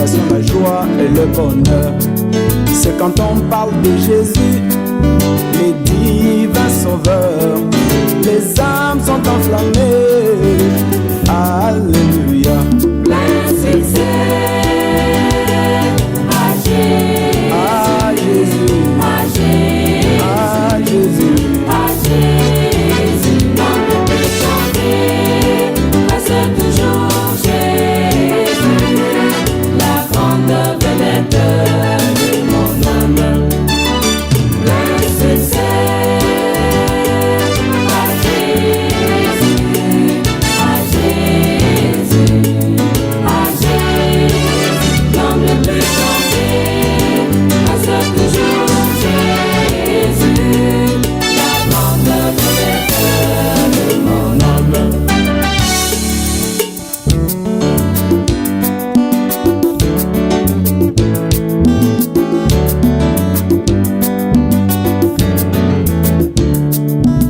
l'exaltation, la joie et le bonheur. C'est quand on parle de Jésus, les divins sauveurs, les âmes sont enflammées. Alléluia. Plein succès à Jésus, À Jésus, à Jésus, à Jésus. à Jésus. On ne peut chanter, reste toujours Jésus, la grande vedette de mon âme. Plein succès à Jésus, à Jésus, à Jésus. L'homme ne peut chanter, reste toujours Jésus, la grande vedette de mon âme.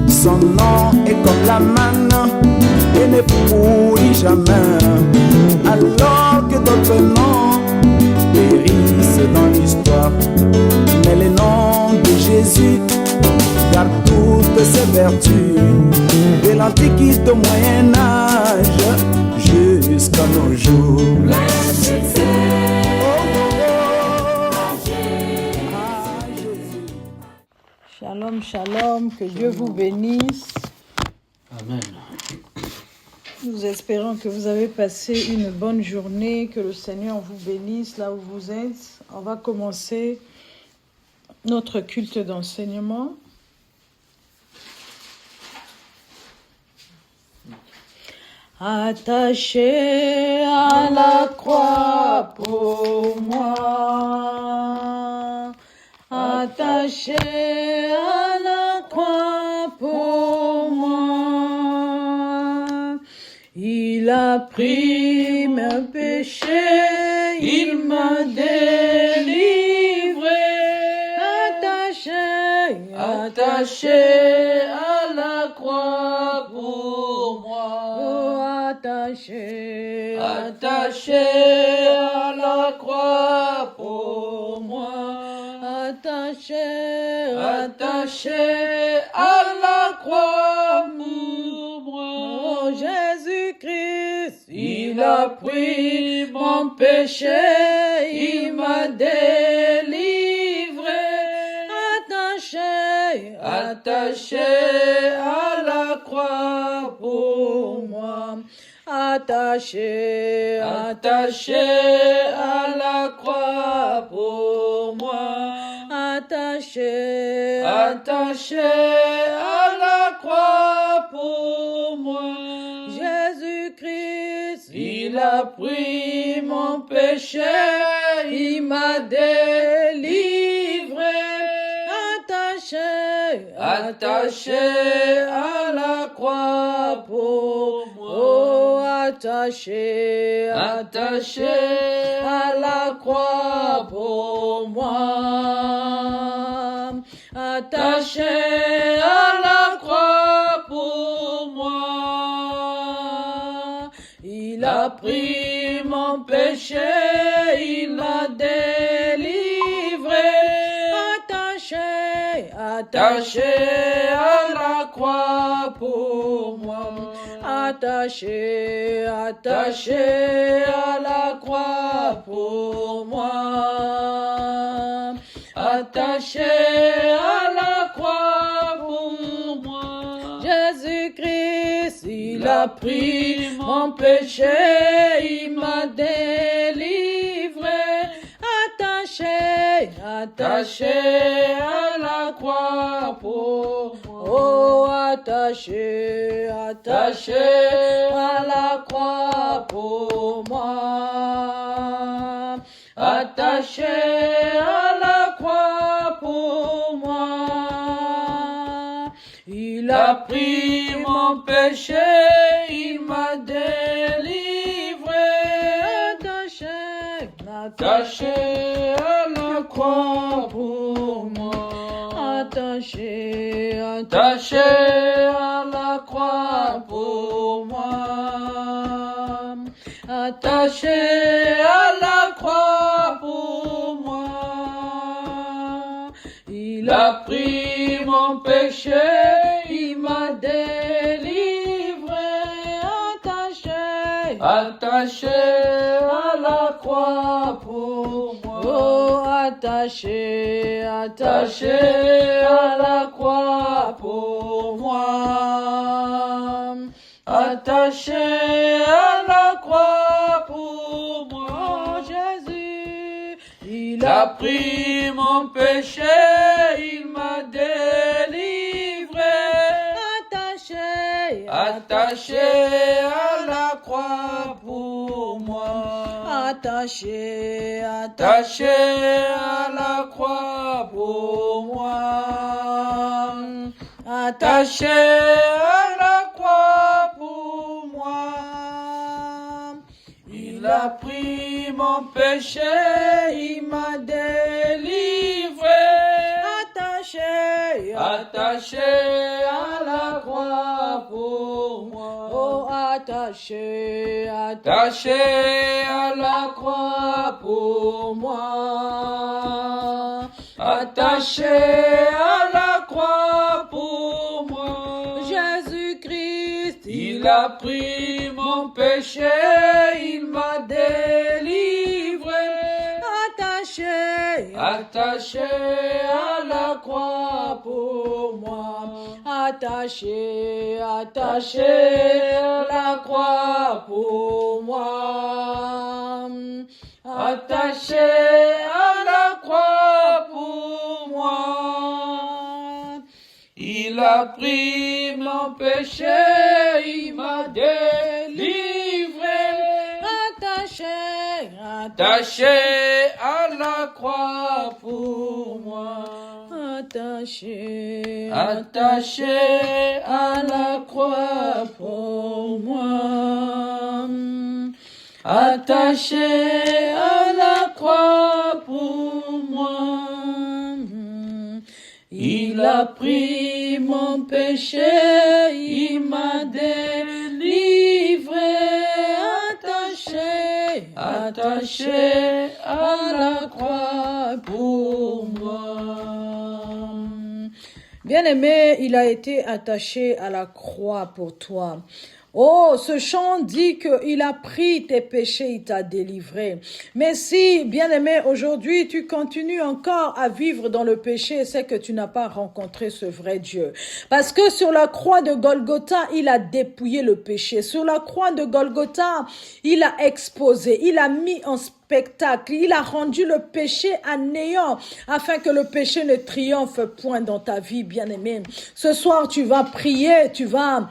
Son nom est comme la manne et ne pourrit jamais, alors que d'autres noms périssent dans l'histoire. Mais le nom de Jésus garde toutes ses vertus, de l'Antiquité au Moyen-Âge jusqu'à nos jours. Plein succès Shalom, shalom, que Dieu vous bénisse. Amen. Nous espérons que vous avez passé une bonne journée, que le Seigneur vous bénisse là où vous êtes. On va commencer notre culte d'enseignement. Attaché à la croix pour moi, attaché à la croix pour moi, il a pris mes péchés, il m'a délivré, attaché, attaché à la croix pour moi, oh, attaché, attaché à la croix pour moi, attaché, attaché à la croix pour moi. Oh Jésus-Christ, il a pris mon péché, il m'a délivré, attaché, attaché à la croix pour moi. Attaché, attaché à la croix pour moi. Attaché, attaché à la croix pour moi. Jésus-Christ, il a pris mon péché, il m'a délivré. Attaché, attaché à la croix pour moi. Oh, attaché, attaché à la croix pour moi. Attaché à la croix pour moi. Il a pris mon péché, il m'a délivré. Attaché, attaché à la croix pour moi. Attaché, attaché à la croix pour moi. Attaché à la croix pour moi. Jésus-Christ, il a pris mon péché, il m'a délivré. Attaché, attaché à la croix pour moi. Oh, attaché, attaché à la croix pour moi. Attaché à la croix pour moi. Il a pris mon péché, il m'a délivré. Attaché, attaché à la croix pour moi. Attaché, attaché à la croix pour moi. Attaché à la croix Il a pris mon péché, il m'a délivré, attaché à la croix pour moi. Oh, attaché À la croix pour moi. Attaché à la croix pour moi. Oh, Jésus, il Il a pris mon péché, il m'a délivré. Attaché à la croix pour moi. attaché à la croix pour moi. Attaché à la croix pour moi. Il a pris mon péché, il m'a délivré. Attaché à la croix pour moi. Oh, attaché à la croix pour moi. Attaché à la croix pour moi. Jésus-Christ, Il a pris mon péché, il m'a délivré. Attaché à la croix pour moi. attaché à la croix pour moi. Attaché à la croix pour moi. Il a pris mon péché, il m'a délivré. Attaché à la croix pour moi. Attaché à la croix pour moi. Attaché à la croix pour moi. Il a pris mon péché, il m'a délivré. Attaché à la croix pour moi. Bien-aimé, il a été attaché à la croix pour toi. Oh, ce chant dit qu'il a pris tes péchés, il t'a délivré. Mais si, bien-aimé, aujourd'hui, tu continues encore à vivre dans le péché, c'est que tu n'as pas rencontré ce vrai Dieu. Parce que sur la croix de Golgotha, il a dépouillé le péché. Sur la croix de Golgotha, il a exposé, il a mis en spectacle, il a rendu le péché à néant afin que le péché ne triomphe point dans ta vie, bien-aimé. Ce soir, tu vas prier, tu vas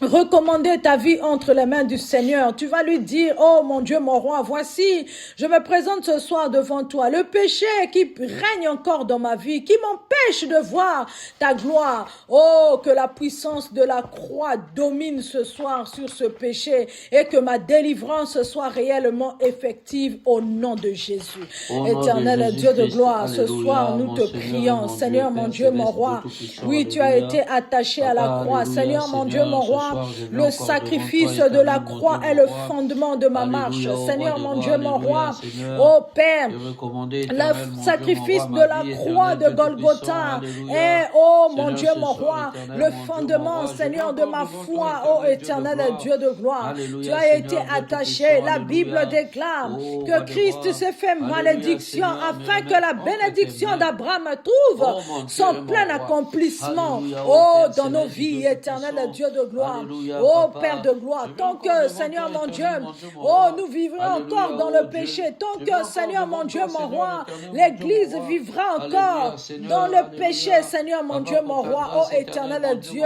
recommander ta vie entre les mains du Seigneur. Tu vas lui dire, oh mon Dieu, mon roi, voici, je me présente ce soir devant toi. Le péché qui règne encore dans ma vie, qui m'empêche de voir ta gloire. Oh, que la puissance de la croix domine ce soir sur ce péché et que ma délivrance soit réellement effective au nom de Jésus. Éternel Dieu de gloire, ce soir nous te prions. Seigneur mon Dieu, mon roi, oui, tu as été attaché à la croix. Seigneur mon Dieu, mon roi, le sacrifice de la croix est le fondement de ma marche. Seigneur mon Dieu, mon roi, ô Père, le sacrifice de la croix de Golgotha est, oh mon Dieu, mon roi, le fondement, Seigneur, de ma foi, ô éternel Dieu de gloire. Tu as été attaché. La Bible déclare que Christ s'est fait malédiction afin que la bénédiction d'Abraham trouve son plein accomplissement, oh, dans nos vies, éternel Dieu de gloire. Oh Père de gloire, tant que Seigneur mon Dieu, oh nous vivrons encore dans le péché, tant que Seigneur mon Dieu, mon roi, l'Église vivra encore dans le péché, Seigneur mon Dieu, mon roi, oh éternel Dieu,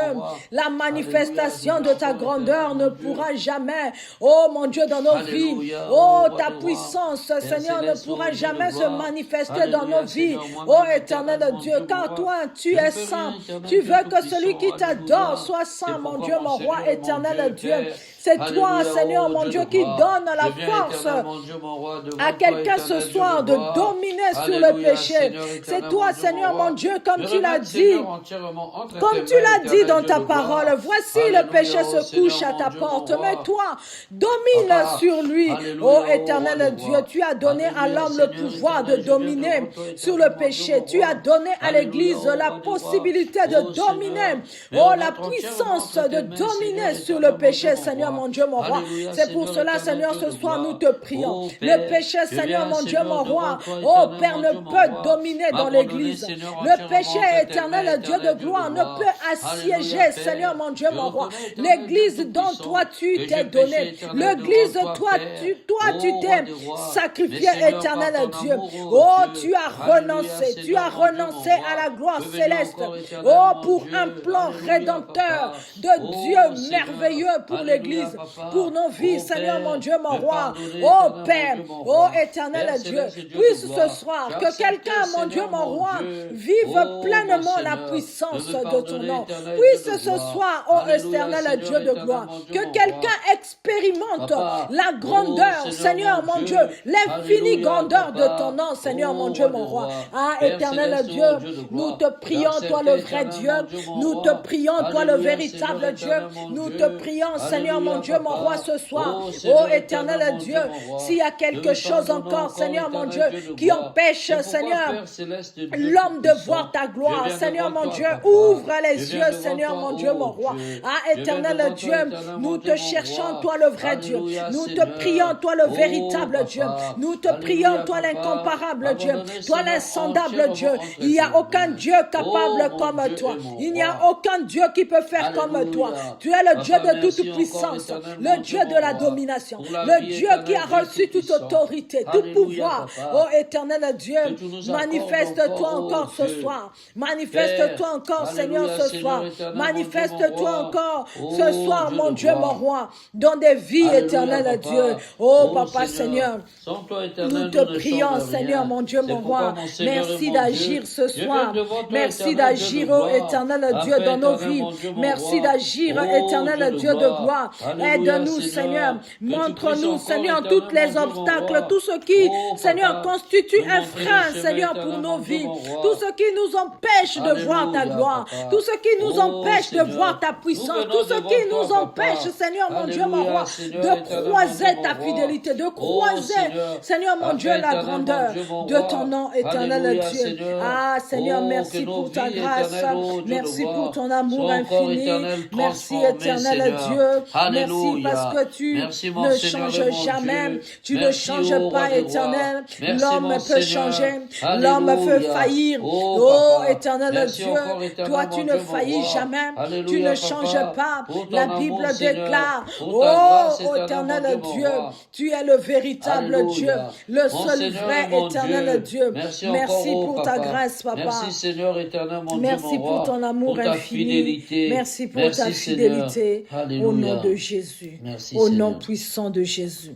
la manifestation de ta grandeur ne pourra jamais, oh mon Dieu, dans nos vies, oh ta puissance, Seigneur, ne pourra jamais se manifester dans nos vies, oh éternel Dieu, car toi tu es saint, tu veux que celui qui t'adore soit saint, mon Dieu, mon roi Seigneur, éternel mon Dieu. Père. C'est toi, Alléluia, Seigneur, oh mon Dieu Dieu, de qui gloire. donne la Je viens, force éternel, mon Dieu, mon roi, devant à toi, quelqu'un ce éternel Dieu soir de gloire. dominer sur le Alléluia, péché. Seigneur, C'est éternel, toi, mon Dieu, Seigneur, mon roi. mon Dieu, comme Je tu l'as remets, dit. Seigneur, entièrement entre tes Comme tu mains, l'as dit éternel dans Dieu ta de gloire. parole, voici Alléluia, le péché oh se couche Seigneur, à mon ta Dieu, porte, mon mais roi. toi, domine Papa, sur lui. alléluia, Oh oh éternel roi de Dieu, gloire. tu as donné à Alléluia, l'homme le Seigneur pouvoir de éternel, je viens dominer devant toi, sur éternel, le mon Dieu, péché. mon Tu as roi. donné à Alléluia, l'Église oh la roi de gloire. possibilité de Oh dominer, Seigneur, oh mais la remettre entièrement puissance entre de tes mains, dominer Seigneur sur éternel, le mon péché, Dieu, mon Seigneur roi. mon Dieu, mon roi. Alléluia, C'est pour Seigneur cela, Seigneur, éternel, ce Dieu de soir, nous gloire. te prions. Oh Le Père, péché, je Seigneur viens, mon Dieu, Seigneur, mon devant roi, toi, oh éternel, Père, mon ne Dieu, mon peut roi. dominer dans M'abandonner, l'Église. Seigneur, Le entièrement péché, entre tes éternel mains, Dieu de éternel Dieu gloire, de ne gloire. peut assiéger, Alléluia, Seigneur Père. mon Dieu, Je mon roi. reconnais, éternel Dieu L'Église dont Tout-Puissant, toi tu que t'es j'ai donné, péché, éternel, l'Église devant toi, toi Père. tu Oh, roi t'es des rois. sacrifié, Mais Seigneur, éternel par ton Dieu. amour, Oh, Dieu. tu as Alléluia, renoncé, tu Seigneur, as mon Dieu, mon renoncé roi. à la gloire Revenez céleste. encore, éternel, Oh, mon pour Dieu. un plan Alléluia, rédempteur papa. de Oh, Dieu Seigneur. merveilleux pour Alléluia, l'Église, papa. pour nos vies, Oh, Seigneur Père, mon Dieu, mon de roi. pardonner, Oh éternel, Père, mon Dieu, mon oh roi. éternel Père Dieu, céleste et Dieu de puisse gloire. ce soir J'ai que accepté, quelqu'un, mon Dieu, Seigneur, mon mon roi, Dieu. vive Oh, pleinement mon la Seigneur, puissance je veux de ton pardonner, nom. éternel Puisse Dieu de ce gloire. soir, oh Alléluia, éternel Seigneur, Dieu de éternel, gloire, mon Dieu, que mon quelqu'un roi. expérimente Papa. la grandeur, Oh, Seigneur mon Dieu, l'infinie Alléluia, grandeur de papa. ton nom, Seigneur Oh, mon Dieu, roi mon des roi. rois. Ah, Père éternel céleste, Dieu, oh Dieu de nous gloire. te prions, J'ai toi le accepté, vrai éternel, Dieu. mon Dieu, mon Nous roi. te prions, toi le Alléluia, véritable Seigneur, Dieu. éternel, mon Nous Dieu. te prions, Seigneur mon Alléluia, Dieu, mon papa. roi, ce soir. Oh, Seigneur, Oh, éternel éternel, mon Dieu, Dieu, mon roi. s'il y a Je quelque veux chose pardonner encore, encore, Seigneur mon éternel Dieu, Dieu de qui gloire. empêche, C'est pourquoi, Seigneur, Père céleste, Dieu l'homme de Tout-Puissant, voir ta je gloire, viens Seigneur devant mon toi, Dieu, papa. ouvre Je les viens yeux, devant Seigneur toi, mon Dieu, mon oh roi. Dieu. Ah, Je viens éternel devant toi, Dieu, éternel, mon nous Dieu, te mon cherchons, roi. toi le vrai Dieu. Alléluia, Nous te Seigneur. prions, toi le Oh, véritable papa. Dieu. Nous te Alléluia, prions, toi papa. l'incomparable Dieu, Abandonnez, toi Seigneur, l'insondable Dieu. entièrement Il n'y a entre tes aucun mains. Dieu capable Oh, comme mon Dieu toi. et mon Il n'y a roi. aucun Dieu qui peut faire comme Alléluia. toi. Tu es le Papa, Dieu de merci toute encore, puissance, éternel, le mon Dieu Dieu, de mon la roi. domination, Pour la le vie Dieu qui a éternelle, Dieu reçu toute Tout-Puissant. autorité, tout Alléluia, pouvoir. papa. Oh éternel Dieu, Que tu nous accordes manifeste-toi encore, encore oh ce Dieu. soir. Manifeste-toi Père, encore, alléluia, Seigneur, ce Seigneur soir. éternel, mon Dieu, Manifeste-toi mon roi. encore Oh, ce soir, Dieu mon de Dieu, mon gloire. roi, dans des vies Alléluia, éternelles, papa. Dieu. Oh, Papa Seigneur. Sans toi, éternel, Nous nous te ne prions, sommes rien. Seigneur, mon Dieu, C'est mon pourquoi, roi. mon Seigneur et Merci mon d'agir Dieu, ce je viens soir. devant toi, Merci éternel d'agir, Dieu de oh gloire. éternel Dieu, Afin, dans nos éternel, vies. mon Dieu, mon Merci roi. d'agir, Oh, éternel Dieu de gloire. Alléluia, Aide-nous, Seigneur. Seigneur. Que tu Montre-nous, puisses Seigneur, encore, tous les éternel, mon Dieu, mon obstacles, roi. tout ce qui, Oh, Seigneur, papa, constitue nous un montrer frein, le chemin, Seigneur, pour éternel, nos mon Dieu, vies. mon roi. Tout ce qui nous empêche de voir ta Alléluia, gloire. papa. Tout ce qui nous Oh, empêche de Seigneur. voir ta Nous puissance. venons Tout ce devant qui toi, nous papa. empêche, Seigneur, mon Dieu, mon Alléluia, roi, Seigneur, de éternel, mon croiser Dieu, mon ta roi. fidélité, de Oh, croiser, Seigneur, mon Afin, Dieu, la éternel, grandeur mon Dieu, mon de roi. ton nom, éternel Alléluia, Dieu. Seigneur. Ah, Seigneur, Oh, merci que nos pour ta vies grâce. éternelles, oh, Dieu de Merci gloire, pour ton amour soient encore infini. éternelles, Merci, transformées, éternel Seigneur. Dieu. Merci Alléluia. parce que tu Merci, mon ne Seigneur et changes mon jamais. Dieu. Tu ne Merci, changes ô roi pas, des rois. éternel. Merci, L'homme mon peut Seigneur. changer. L'homme peut Alléluia. faillir. Oh, Oh, papa. éternel Merci Dieu. encore, éternel, Toi, mon tu Dieu, ne mon faillis roi. jamais. Tu Alléluia, ne papa. changes pas. Pour ton La amour, Bible Seigneur. déclare. Pour ta grâce, Oh, éternel, éternel mon Dieu, Dieu. mon roi. Tu es le véritable Alléluia. Dieu. Le Mon seul Seigneur vrai et mon éternel Dieu. Merci Merci encore, pour oh, ta papa. grâce, papa. Merci, Seigneur éternel, mon Merci Dieu, mon pour roi. ton amour pour ta infini. fidélité. Merci pour Merci, ta Seigneur. fidélité. Au Alléluia. nom de Jésus. Merci, Au Seigneur. nom puissant de Jésus.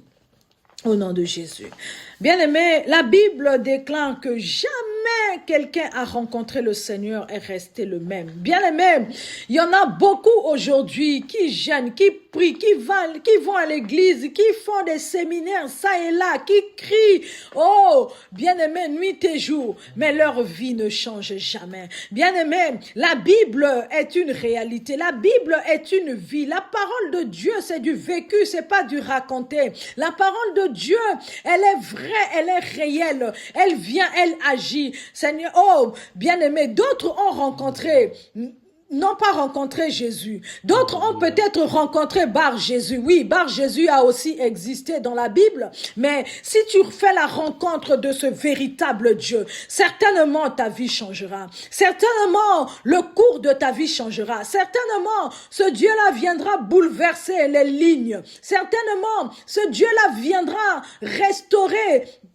Au nom de Jésus. Bien-aimé, la Bible déclare que jamais quelqu'un a rencontré le Seigneur et resté le même. Bien-aimé, il y en a beaucoup aujourd'hui qui gênent, qui prient, qui vont à l'église, qui font des séminaires ça et là, qui crient, oh, bien-aimé, nuit et jour, mais leur vie ne change jamais. Bien-aimé, la Bible est une réalité, la Bible est une vie, la parole de Dieu c'est du vécu, c'est pas du raconté. La parole de Dieu, elle est vraie, elle est réelle, elle vient, elle agit. Seigneur, oh, bien-aimé, d'autres ont rencontré, n'ont pas rencontré Jésus. D'autres ont peut-être rencontré Bar Jésus. Oui, Bar Jésus a aussi existé dans la Bible. Mais si tu fais la rencontre de ce véritable Dieu, certainement ta vie changera. Certainement le cours de ta vie changera. Certainement ce Dieu-là viendra bouleverser les lignes. Certainement ce Dieu-là viendra restaurer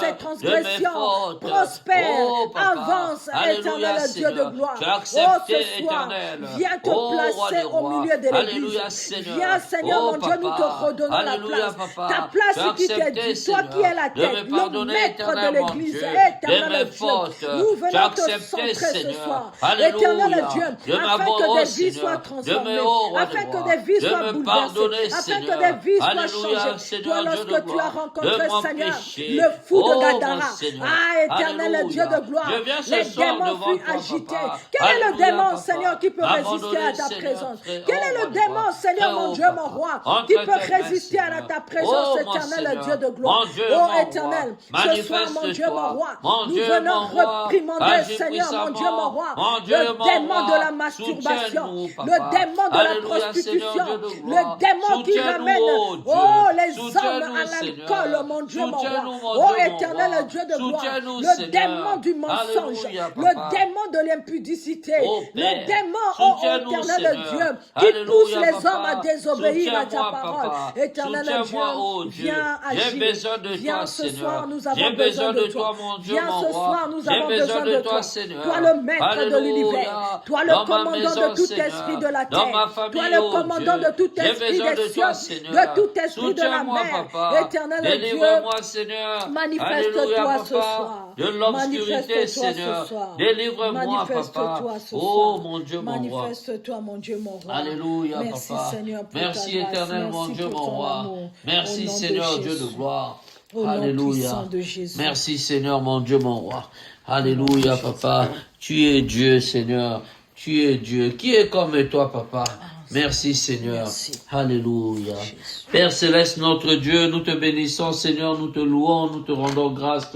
ses de mes transgressions. fautes. Prospère, Oh, papa. avance, Alléluia, éternel Dieu de Seigneur. gloire. Tu as Oh, accepté, ce soir, éternel. viens te Oh, roi placer des au rois. milieu de l'église. Alléluia, Seigneur. Viens, Seigneur, Oh, mon Dieu, nous te papa. redonnons la Alléluia, place. papa. Ta place Tu as qui t'est accepté, dit, toi Seigneur, qui es la de tête, me le pardonner maître de éternellement, l'église, Dieu, de éternel mes Dieu. fautes. Nous Tu as venons te accepté, centrer ce Seigneur. soir, Alléluia. éternel Dieu, De afin m'abandonner, que des vies Seigneur. soient De transformées, me haut, roi afin des que rois. des vies De soient me bouleversées, pardonner, afin Seigneur. que des vies soient Alléluia, changées. Seigneur, Toi, Dieu de lorsque tu as gloire, rencontré, de Seigneur, m'empêcher. le fou de Oh, Gadara, mon Seigneur. ah, éternel Alléluia. Dieu de gloire, Je viens ce les soir démons devant furent toi, agités. papa. Quel est le le démon, papa. Seigneur, qui peut résister Abandonner, à ta Seigneur, présence? très Quel haut, est le roi de démon, gloire. Seigneur, Très mon haut, Dieu, papa. mon roi, Entre qui peut tes mains, résister à Seigneur. ta présence Oh, mon éternelle, Seigneur. Dieu de gloire? Mon Dieu, Oh, mon éternel, roi. ce soir, mon Dieu, mon roi, Mon nous Dieu, venons mon roi. réprimander, Agis Seigneur, mon Dieu, mon roi, Mon Dieu, le mon démon roi. de la masturbation, Soutiens-nous, papa. le démon de la Alléluia, prostitution, Seigneur Dieu de le gloire. démon qui Soutiens-nous, ramène, oh Dieu. oh, les hommes Soutiens-nous, à l'alcool, Seigneur. mon Dieu, mon roi. Soutiens-nous, mon Oh, Dieu, mon éternel roi. Dieu de gloire, Soutiens-nous, le Seigneur. démon du mensonge, Alléluia, le papa. démon de l'impudicité, Oh, le Père, démon, oh, soutiens-nous, éternel Seigneur. Dieu, qui Alléluia, pousse les papa. hommes à désobéir à ta Soutiens-moi, parole. papa. Éternel Soutiens-moi, Dieu, oh Dieu. viens J'ai agir. besoin de Viens toi, ce Seigneur. soir, nous avons J'ai besoin de toi. mon Dieu, Viens mon ce roi. soir, nous J'ai avons besoin de toi. Seigneur. Toi le maître de Alléluia. l'univers, toi le Dans ma commandant maison, de tout Seigneur. esprit de la Dans ma terre, famille, toi le oh commandant Dieu. de tout J'ai esprit besoin des de toi, cieux, Seigneur. de tout esprit de la Soutiens-moi, mer. papa. Éternel Dieu, Délivre-moi, Seigneur. manifeste-toi Alléluia, ce papa. soir. De l'obscurité, Manifeste-toi Seigneur. ce soir. Délivre-moi, papa. Manifeste-toi ce Oh, soir. mon Dieu, mon roi. Manifeste-toi, mon Dieu, mon roi. Alléluia, Merci, papa. Seigneur, pour Merci, ta grâce. éternel, mon Merci Dieu, pour mon ton roi. amour. Merci, Au nom de Seigneur, Dieu de Jésus. gloire. Au nom Alléluia. puissant de Jésus. Merci, Seigneur, mon Dieu, mon roi. Alléluia, papa. Tu es Dieu, Seigneur. Tu es Dieu. Qui est comme toi, papa? Merci, Seigneur. Merci. Alléluia. Jésus. Père céleste, notre Dieu, nous te bénissons, Seigneur, nous te louons, nous te rendons grâce.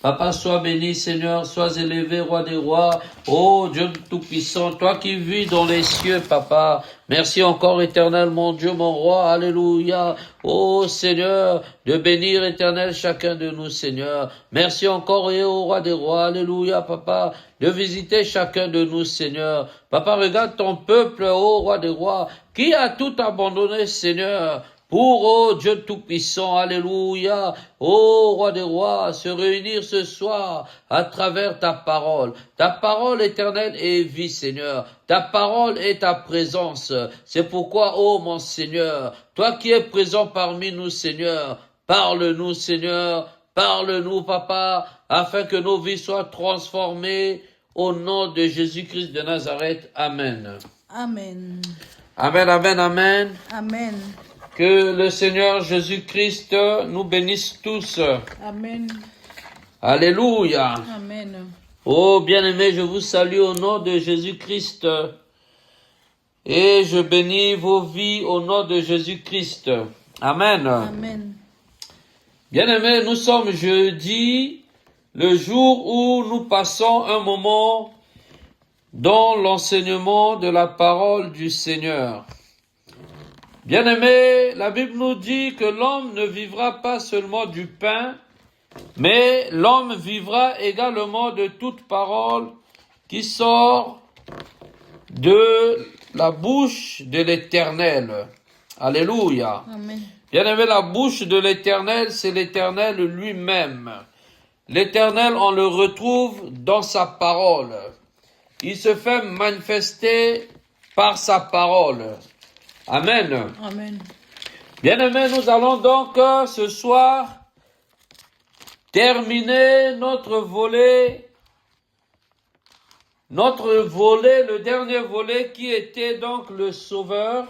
Papa, sois béni, Seigneur, sois élevé, roi des rois. Oh, Dieu tout-puissant, toi qui vis dans les cieux, papa. Merci encore, éternel, mon Dieu, mon roi. Alléluia. Oh, Seigneur, de bénir, éternel, chacun de nous, Seigneur. Merci encore, et au roi des rois. Alléluia, papa, de visiter chacun de nous, Seigneur. Papa, regarde ton peuple, oh, roi des rois, qui a tout abandonné, Seigneur. Pour, oh Dieu Tout-Puissant, alléluia, oh Roi des Rois, se réunir ce soir à travers ta parole. Ta parole éternelle est vie, Seigneur. Ta parole est ta présence. C'est pourquoi, oh mon Seigneur, toi qui es présent parmi nous, Seigneur, parle-nous, Seigneur, parle-nous, Papa, afin que nos vies soient transformées au nom de Jésus-Christ de Nazareth. Amen. Amen. Amen, amen, amen. Amen. Que le Seigneur Jésus-Christ nous bénisse tous. Amen. Alléluia. Amen. Oh, bien-aimés, je vous salue au nom de Jésus-Christ. Et je bénis vos vies au nom de Jésus-Christ. Amen. Amen. Bien-aimés, nous sommes jeudi, le jour où nous passons un moment dans l'enseignement de la parole du Seigneur. Bien-aimés, la Bible nous dit que l'homme ne vivra pas seulement du pain, mais l'homme vivra également de toute parole qui sort de la bouche de l'Éternel. Alléluia. Amen. Bien-aimés, la bouche de l'Éternel, c'est l'Éternel lui-même. L'Éternel, on le retrouve dans sa parole. Il se fait manifester par sa parole. Amen. Amen. Bien-aimés, nous allons donc ce soir terminer notre volet, le dernier volet qui était donc le Sauveur.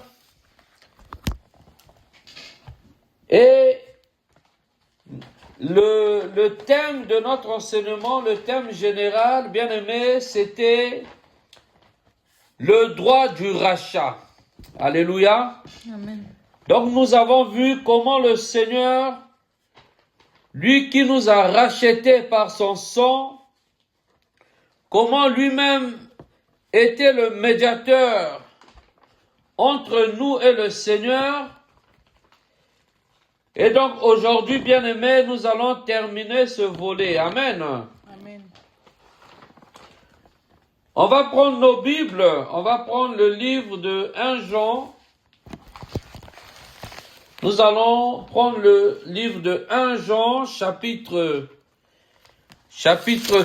Et le thème de notre enseignement, le thème général, bien-aimés, c'était le droit du rachat. Alléluia. Amen. Donc nous avons vu comment le Seigneur, lui qui nous a rachetés par son sang, comment lui-même était le médiateur entre nous et le Seigneur. Et donc aujourd'hui, bien-aimés, nous allons terminer ce volet. Amen. Amen. On va prendre nos Bibles, on va prendre le livre de 1 Jean. Nous allons prendre le livre de 1 Jean, chapitre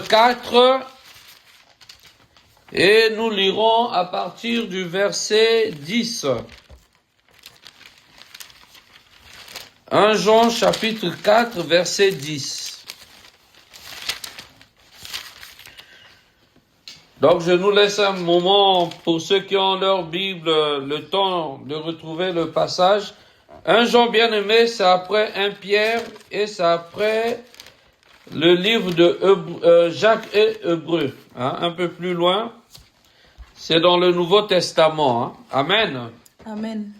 4, et nous lirons à partir du verset 10. 1 Jean, chapitre 4, verset 10. Donc, je nous laisse un moment pour ceux qui ont leur Bible, le temps de retrouver le passage. 1 Jean bien-aimé, c'est après 1 Pierre et c'est après le livre de Jacques et Hébreux. Un peu plus loin, C'est dans le Nouveau Testament. Hein? Amen. Amen.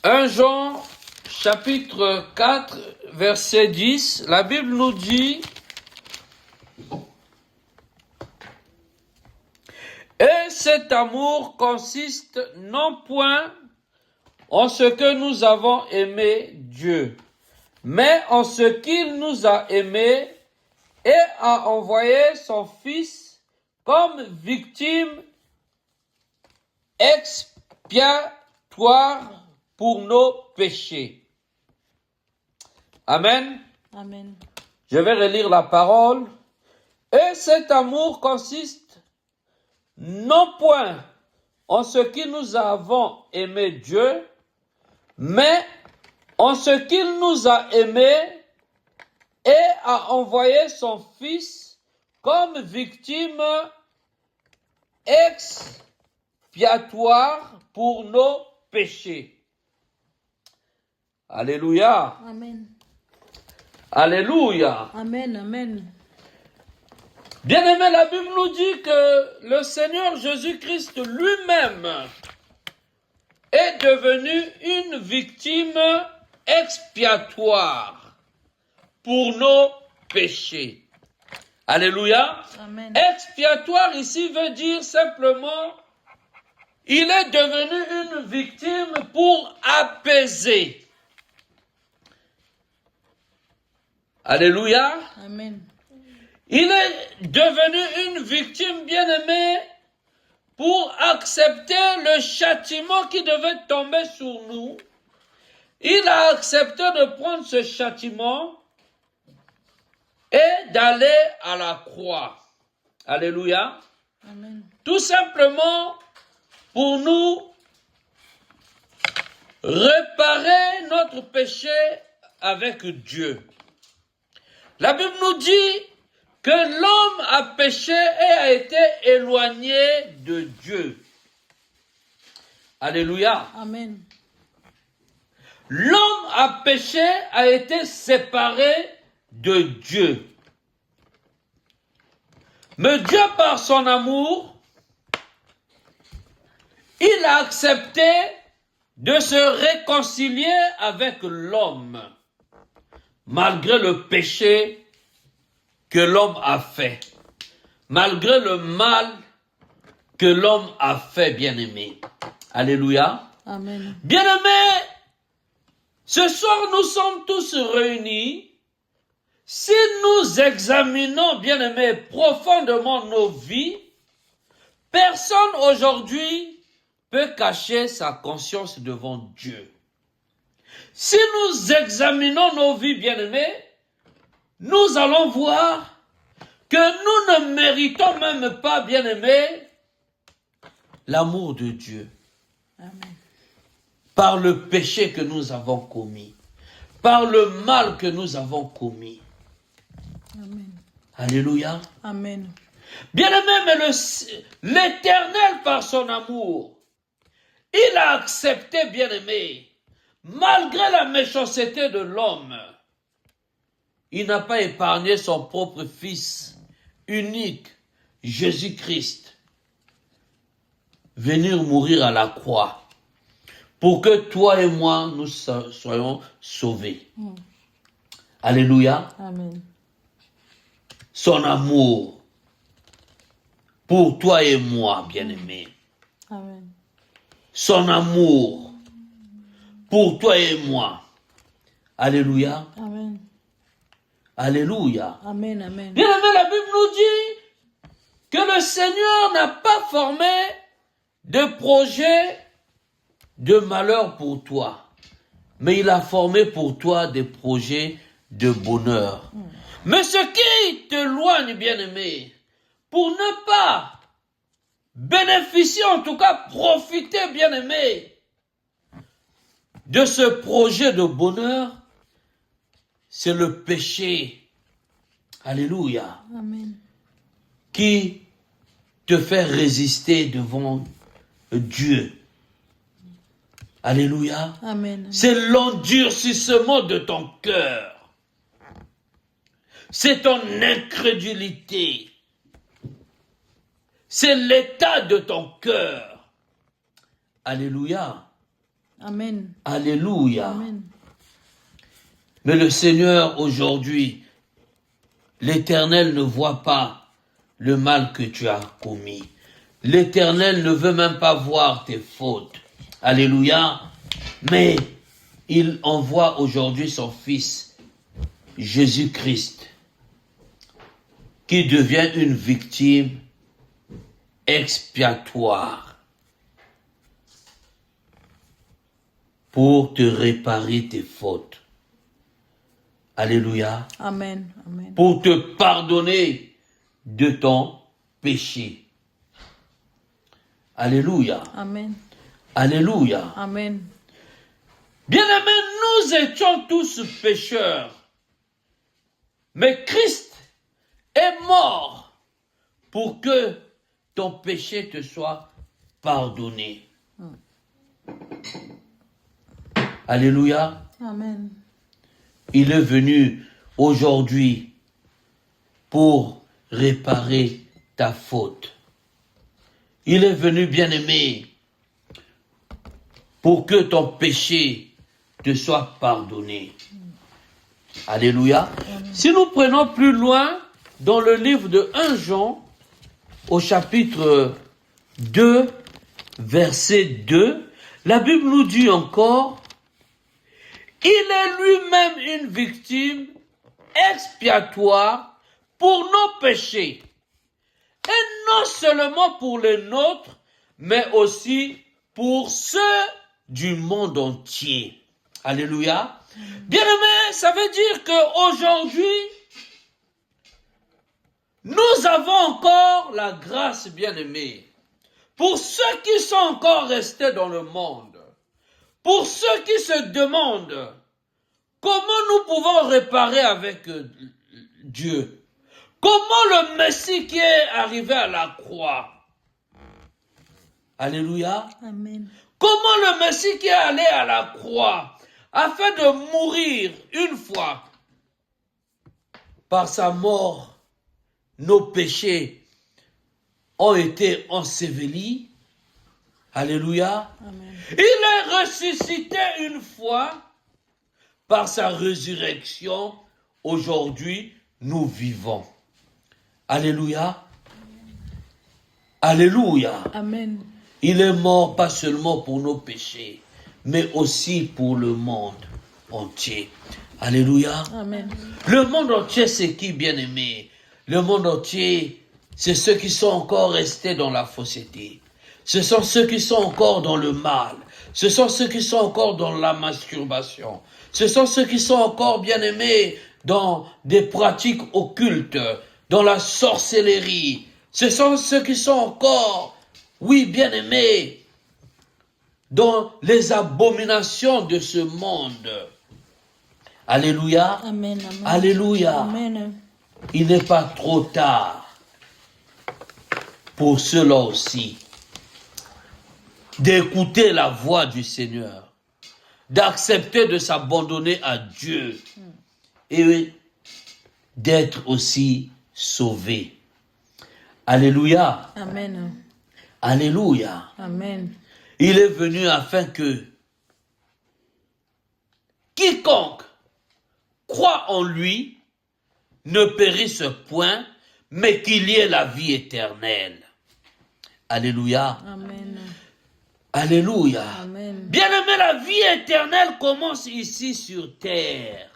1 Jean, chapitre 4, verset 10, la Bible nous dit: et cet amour consiste non point en ce que nous avons aimé Dieu, mais en ce qu'il nous a aimés et a envoyé son Fils comme victime expiatoire pour nos péchés. Amen. Amen. Je vais relire la parole. Et cet amour consiste non point en ce que nous avons aimé Dieu, mais en ce qu'il nous a aimés et a envoyé son Fils comme victime expiatoire pour nos péchés. Alléluia. Amen. Alléluia. Amen. Amen. Bien-aimé, la Bible nous dit que le Seigneur Jésus-Christ lui-même est devenu une victime expiatoire pour nos péchés. Alléluia. Amen. Expiatoire ici veut dire simplement, il est devenu une victime pour apaiser. Alléluia. Amen. Il est devenu une victime bien-aimée pour accepter le châtiment qui devait tomber sur nous. Il a accepté de prendre ce châtiment et d'aller à la croix. Alléluia. Amen. Tout simplement pour nous réparer notre péché avec Dieu. La Bible nous dit que l'homme a péché et a été éloigné de Dieu. Alléluia. Amen. L'homme a péché, a été séparé de Dieu. Mais Dieu, par son amour, il a accepté de se réconcilier avec l'homme, malgré le péché que l'homme a fait, malgré le mal que l'homme a fait, bien-aimé. Alléluia. Amen. Bien-aimé, ce soir nous sommes tous réunis. Si nous examinons, bien-aimé, profondément nos vies, personne aujourd'hui peut cacher sa conscience devant Dieu. Si nous examinons nos vies, bien-aimés, nous allons voir que nous ne méritons même pas, bien-aimés, l'amour de Dieu. Amen. Par le péché que nous avons commis, par le mal que nous avons commis. Amen. Alléluia. Amen. Bien-aimé, mais l'Éternel, par son amour, il a accepté, bien-aimé, malgré la méchanceté de l'homme, il n'a pas épargné son propre Fils unique, Jésus-Christ, venir mourir à la croix pour que toi et moi, nous soyons sauvés. Alléluia. Amen. Son amour pour toi et moi, bien-aimés. Amen. Son amour pour toi et moi. Alléluia. Amen. Alléluia. Amen. Amen. Bien-aimé, la Bible nous dit que le Seigneur n'a pas formé de projet de malheur pour toi, mais il a formé pour toi des projets de bonheur. Mais ce qui t'éloigne, bien-aimé, pour ne pas bénéficier, en tout cas profiter, bien-aimé, de ce projet de bonheur, c'est le péché. Alléluia. Amen. Qui te fait résister devant Dieu. Alléluia. Amen. C'est l'endurcissement de ton cœur. C'est ton incrédulité. C'est l'état de ton cœur. Alléluia. Amen. Alléluia. Amen. Mais le Seigneur, aujourd'hui, l'Éternel ne voit pas le mal que tu as commis. L'Éternel ne veut même pas voir tes fautes. Alléluia. Mais il envoie aujourd'hui son Fils, Jésus-Christ, qui devient une victime expiatoire pour te réparer tes fautes. Alléluia. Amen. Amen. Pour te pardonner de ton péché. Alléluia. Amen. Alléluia. Amen. Bien-aimés, nous étions tous pécheurs. Mais Christ est mort pour que ton péché te soit pardonné. Alléluia. Amen. Il est venu aujourd'hui pour réparer ta faute. Il est venu, bien-aimé, pour que ton péché te soit pardonné. Alléluia. Si nous prenons plus loin, dans le livre de 1 Jean, au chapitre 2, verset 2, la Bible nous dit encore, il est lui-même une victime expiatoire pour nos péchés. Et non seulement pour les nôtres, mais aussi pour ceux du monde entier. Alléluia. Bien-aimés, ça veut dire qu'aujourd'hui, nous avons encore la grâce, bien-aimés. Pour ceux qui sont encore restés dans le monde, pour ceux qui se demandent comment nous pouvons réparer avec Dieu, comment le Messie qui est arrivé à la croix, alléluia, Amen. comment le Messie qui est allé à la croix, afin de mourir une fois, par sa mort, nos péchés ont été ensevelis. Alléluia. Amen. Il est ressuscité une fois par sa résurrection. Aujourd'hui, nous vivons. Alléluia. Alléluia. Amen. Il est mort pas seulement pour nos péchés, mais aussi pour le monde entier. Alléluia. Amen. Le monde entier, c'est qui, bien-aimé? Le monde entier, c'est ceux qui sont encore restés dans la fausseté. Ce sont ceux qui sont encore dans le mal. Ce sont ceux qui sont encore dans la masturbation. Ce sont ceux qui sont encore, bien-aimés, dans des pratiques occultes, dans la sorcellerie. Ce sont ceux qui sont encore, oui, bien-aimés, dans les abominations de ce monde. Alléluia. Amen. Amen. Alléluia. Amen. Il n'est pas trop tard pour ceux-là aussi d'écouter la voix du Seigneur, d'accepter de s'abandonner à Dieu et d'être aussi sauvés. Alléluia. Amen. Alléluia. Amen. Il est venu afin que quiconque croit en lui ne périsse point, mais qu'il y ait la vie éternelle. Alléluia. Amen. Alléluia. Amen. Bien-aimé, la vie éternelle commence ici sur terre.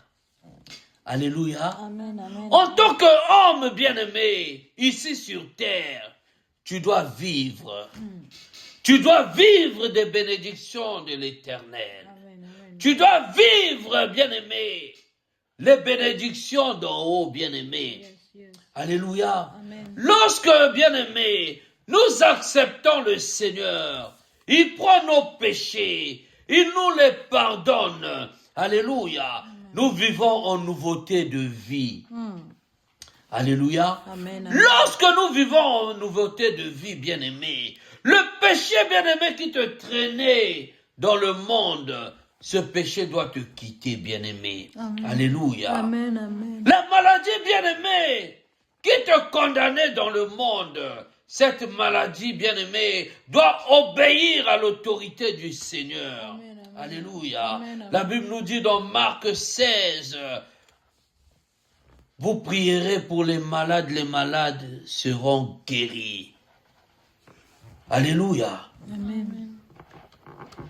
Alléluia. Amen. Amen. En tant qu'homme bien-aimé, ici sur terre, tu dois vivre. Tu dois vivre des bénédictions de l'Éternel. Amen. Amen. Tu dois vivre, bien-aimé, les bénédictions d'en haut, bien-aimé. Yes, yes. Alléluia. Amen. Lorsque, bien-aimé, nous acceptons le Seigneur, il prend nos péchés, il nous les pardonne. Alléluia. Nous vivons en nouveauté de vie. Alléluia. Amen. Lorsque nous vivons en nouveauté de vie, bien-aimé, le péché, bien-aimé, qui te traînait dans le monde, ce péché doit te quitter, bien-aimé. Amen. Alléluia. Amen. Amen. La maladie, bien-aimé, qui te condamnait dans le monde, cette maladie, bien-aimé, doit obéir à l'autorité du Seigneur. Amen, amen. Alléluia. Amen, amen. La Bible nous dit dans Marc 16, vous prierez pour les malades seront guéris. Alléluia. Amen.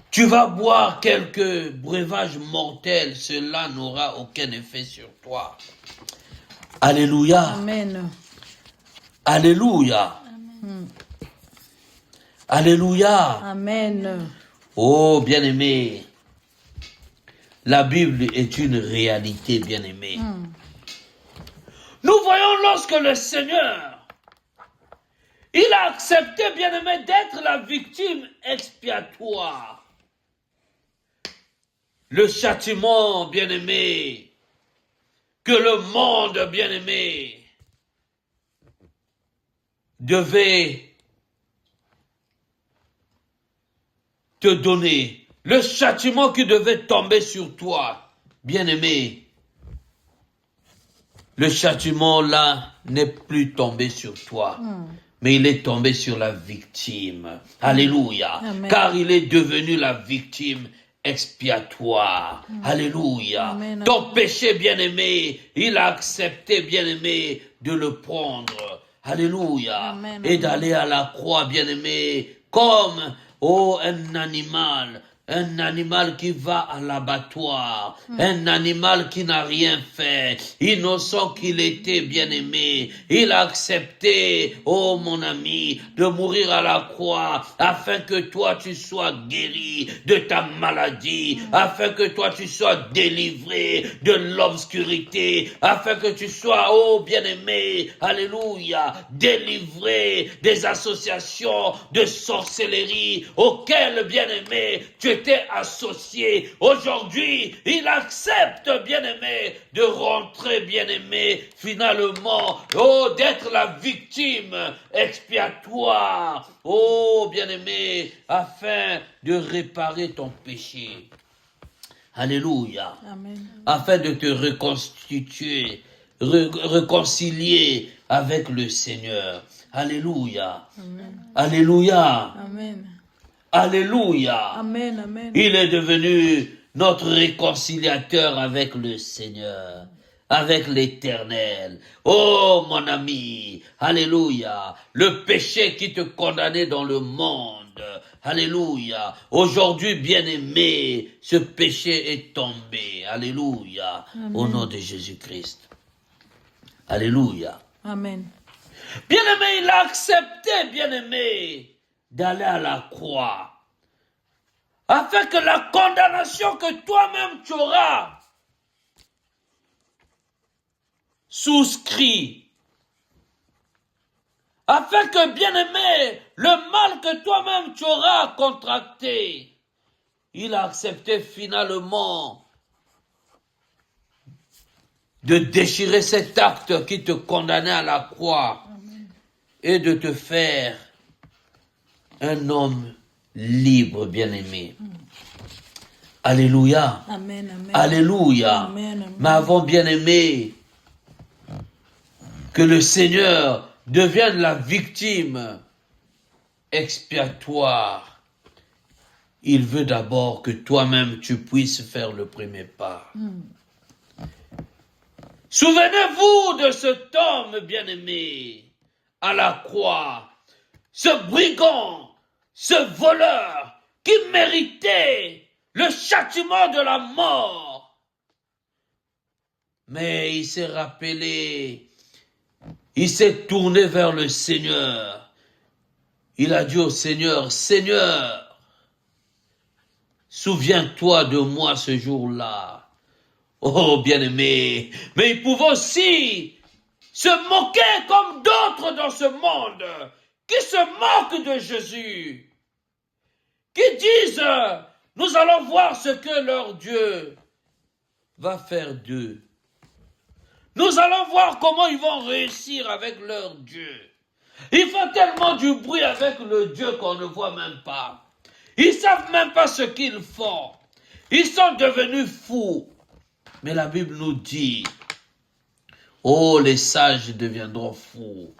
Tu vas boire quelques breuvages mortels, cela n'aura aucun effet sur toi. Alléluia. Amen. Alléluia. Alléluia. Amen. Oh, bien-aimé, la Bible est une réalité, bien-aimé. Nous voyons lorsque le Seigneur, il a accepté, bien-aimé, d'être la victime expiatoire. Le châtiment, bien-aimé, que le monde, bien-aimé, devait te donner, le châtiment qui devait tomber sur toi, bien-aimé, le châtiment là n'est plus tombé sur toi, mais il est tombé sur la victime. Alléluia. Amen. Car il est devenu la victime expiatoire. Alléluia. Amen. Ton péché, bien-aimé, il a accepté, bien-aimé, de le prendre. Alléluia. Amen. Et d'aller à la croix, bien-aimé, comme un animal qui va à l'abattoir, un animal qui n'a rien fait, innocent qu'il était, bien-aimé, il a accepté, oh mon ami, de mourir à la croix, afin que toi tu sois guéri de ta maladie, afin que toi tu sois délivré de l'obscurité, afin que tu sois, oh bien-aimé, alléluia, délivré des associations de sorcellerie auxquelles, bien-aimé, tu étais associé. Aujourd'hui, il accepte, bien-aimé, de rentrer, bien-aimé, finalement, oh, d'être la victime expiatoire, oh, bien-aimé, afin de réparer ton péché. Alléluia. Amen. Afin de te reconstituer, réconcilier avec le Seigneur. Alléluia. Amen. Alléluia. Amen. Alléluia. Amen. Amen. Il est devenu notre réconciliateur avec le Seigneur, avec l'Éternel. Oh mon ami, alléluia. Le péché qui te condamnait dans le monde, alléluia. Aujourd'hui, bien-aimé, ce péché est tombé. Alléluia. Amen. Au nom de Jésus-Christ. Alléluia. Amen. Bien-aimé, il a accepté, bien-aimé, d'aller à la croix, afin que la condamnation que toi-même tu auras souscrit, afin que, bien-aimé, le mal que toi-même tu auras contracté, il a accepté finalement de déchirer cet acte qui te condamnait à la croix et de te faire un homme libre, bien-aimé. Alléluia. Amen. Amen. Alléluia. Amen, amen. Mais avant, bien-aimé, que le Seigneur devienne la victime expiatoire. Il veut d'abord que toi-même tu puisses faire le premier pas. Souvenez-vous de cet homme bien-aimé à la croix, ce brigand, ce voleur qui méritait le châtiment de la mort. Mais il s'est rappelé, il s'est tourné vers le Seigneur. Il a dit au Seigneur, Seigneur, souviens-toi de moi ce jour-là. Oh, bien-aimé, mais il pouvait aussi se moquer comme d'autres dans ce monde, qui se moquent de Jésus, qui disent, nous allons voir ce que leur Dieu va faire d'eux. Nous allons voir comment ils vont réussir avec leur Dieu. Ils font tellement du bruit avec le Dieu qu'on ne voit même pas. Ils savent même pas ce qu'ils font. Ils sont devenus fous. Mais la Bible nous dit, oh, les sages deviendront fous.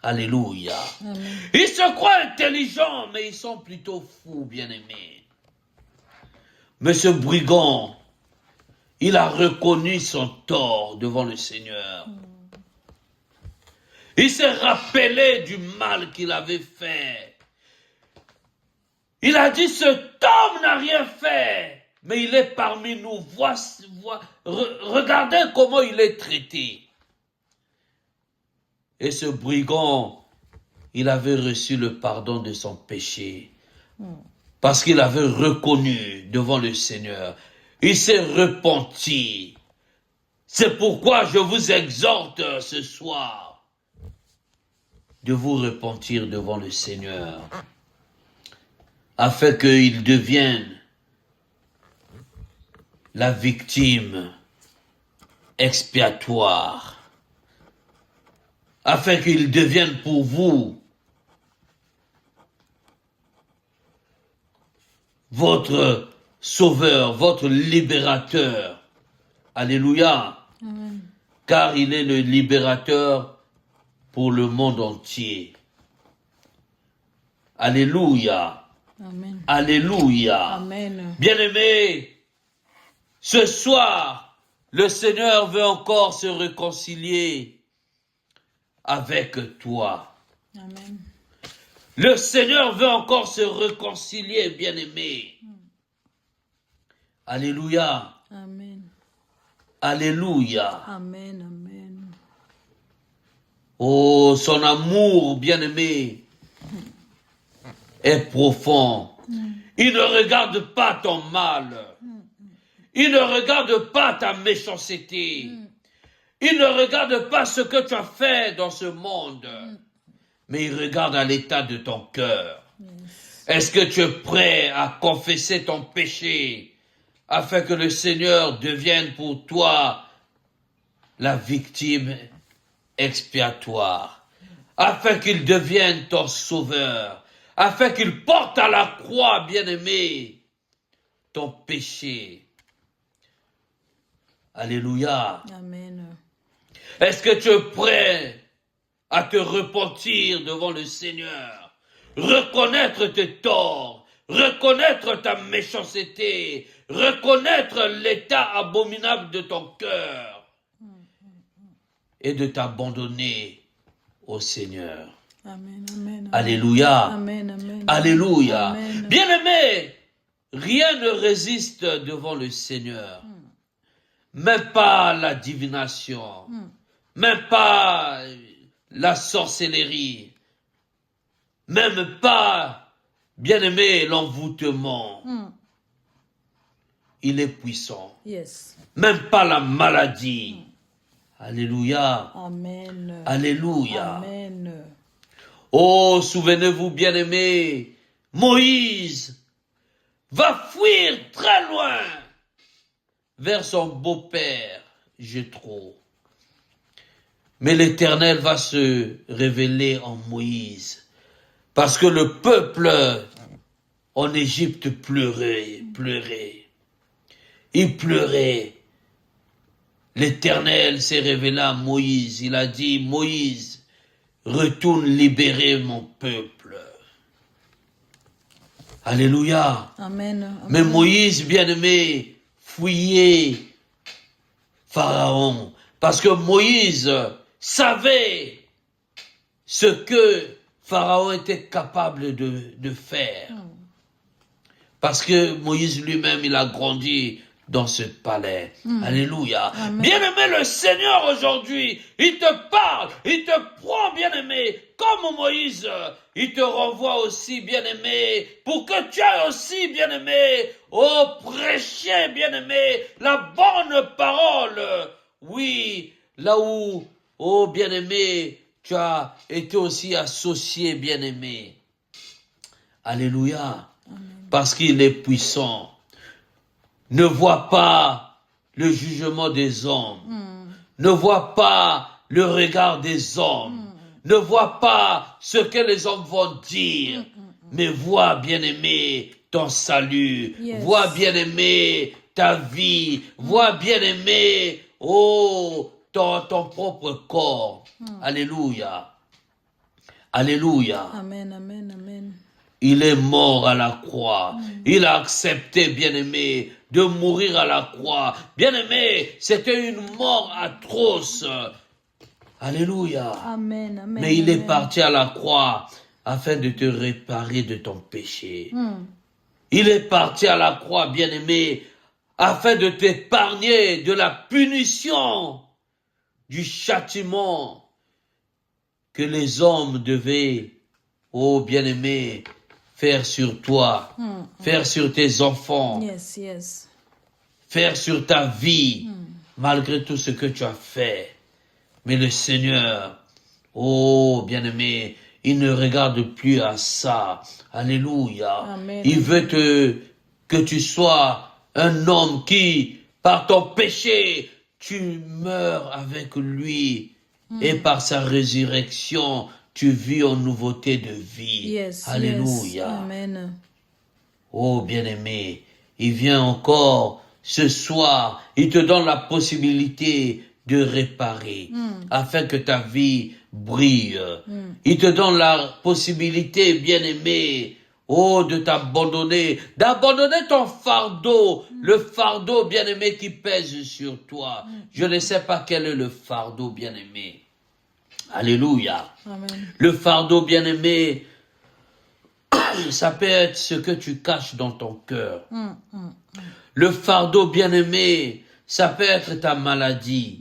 Alléluia. Amen. Ils se croient intelligents, mais ils sont plutôt fous, bien-aimés. Mais ce brigand, il a reconnu son tort devant le Seigneur. Il s'est rappelé du mal qu'il avait fait. Il a dit, cet homme n'a rien fait, mais il est parmi nous. Regardez comment il est traité. Et ce brigand, il avait reçu le pardon de son péché. Parce qu'il avait reconnu devant le Seigneur. Il s'est repenti. C'est pourquoi je vous exhorte ce soir de vous repentir devant le Seigneur, afin qu'il devienne la victime expiatoire, afin qu'il devienne pour vous votre sauveur, votre libérateur. Alléluia. Amen. Car il est le libérateur pour le monde entier. Alléluia. Amen. Alléluia. Amen. Bien-aimés, ce soir, le Seigneur veut encore se réconcilier avec toi. Amen. Le Seigneur veut encore se réconcilier, bien-aimés. Alléluia. Amen. Alléluia. Amen. Amen. Oh, son amour, bien-aimé, est profond. Il ne regarde pas ton mal. Il ne regarde pas ta méchanceté. Il ne regarde pas ce que tu as fait dans ce monde. Mais il regarde à l'état de ton cœur. Est-ce que tu es prêt à confesser ton péché afin que le Seigneur devienne pour toi la victime expiatoire, afin qu'il devienne ton sauveur, afin qu'il porte à la croix, bien-aimé, ton péché. Alléluia. Amen. Est-ce que tu es prêt à te repentir devant le Seigneur, reconnaître tes torts, reconnaître ta méchanceté, reconnaître l'état abominable de ton cœur et de t'abandonner au Seigneur? Amen. Amen. Alléluia. Amen. Amen. Alléluia. Amen. Bien-aimé, rien ne résiste devant le Seigneur. Même pas la divination. Même pas la sorcellerie. Même pas, bien-aimé, l'envoûtement. Il est puissant. Yes. Même pas la maladie. Alléluia. Amen. Alléluia. Amen. Oh, souvenez-vous, bien-aimés, Moïse va fuir très loin vers son beau-père, Jéthro. Mais l'Éternel va se révéler en Moïse, parce que le peuple en Égypte pleurait. Il pleurait. L'Éternel s'est révélé à Moïse. Il a dit, Moïse, retourne libérer mon peuple. Alléluia. Amen. Amen. Mais Moïse, bien-aimé, fuyait Pharaon. Parce que Moïse savait ce que Pharaon était capable de faire. Parce que Moïse lui-même, il a grandi dans ce palais. Alléluia. Amen. Bien-aimé, le Seigneur aujourd'hui, il te parle, il te prend, bien-aimé, comme Moïse, il te renvoie aussi, bien-aimé, pour que tu ailles aussi, bien-aimé, prêcher, bien-aimé, la bonne parole. Oui, là où, bien-aimé, tu as été aussi associé, bien-aimé. Alléluia. Parce qu'il est puissant. Ne vois pas le jugement des hommes. Ne vois pas le regard des hommes. Ne vois pas ce que les hommes vont dire. Mais vois, bien-aimé, ton salut. Yes. Vois, bien-aimé, ta vie. Vois, bien-aimé, ton propre corps. Alléluia. Alléluia. Amen, amen, amen. Il est mort à la croix. Il a accepté, bien-aimé, de mourir à la croix. Bien-aimé, c'était une mort atroce. Alléluia. Amen, amen. Mais il est amen. parti à la croix afin de te réparer de ton péché. Mm. Il est parti à la croix, bien-aimé, afin de t'épargner de la punition, du châtiment que les hommes devaient, oh bien-aimé, faire sur toi, faire sur tes enfants, Yes, yes. faire sur ta vie, malgré tout ce que tu as fait. Mais le Seigneur, oh bien-aimé, il ne regarde plus à ça. Alléluia. Amen. Il veut que tu sois un homme qui, par ton péché, tu meurs avec lui. Et par sa résurrection, tu vis en nouveauté de vie. Yes, Alléluia. yes. Amen. Oh bien-aimé, il vient encore ce soir, il te donne la possibilité de réparer afin que ta vie brille. Il te donne la possibilité, bien-aimé, oh, de t'abandonner, d'abandonner ton fardeau, le fardeau, bien-aimé, qui pèse sur toi. Je ne sais pas quel est le fardeau, bien-aimé. Alléluia. Amen. Le fardeau, bien-aimé, ça peut être ce que tu caches dans ton cœur. Le fardeau, bien-aimé, ça peut être ta maladie.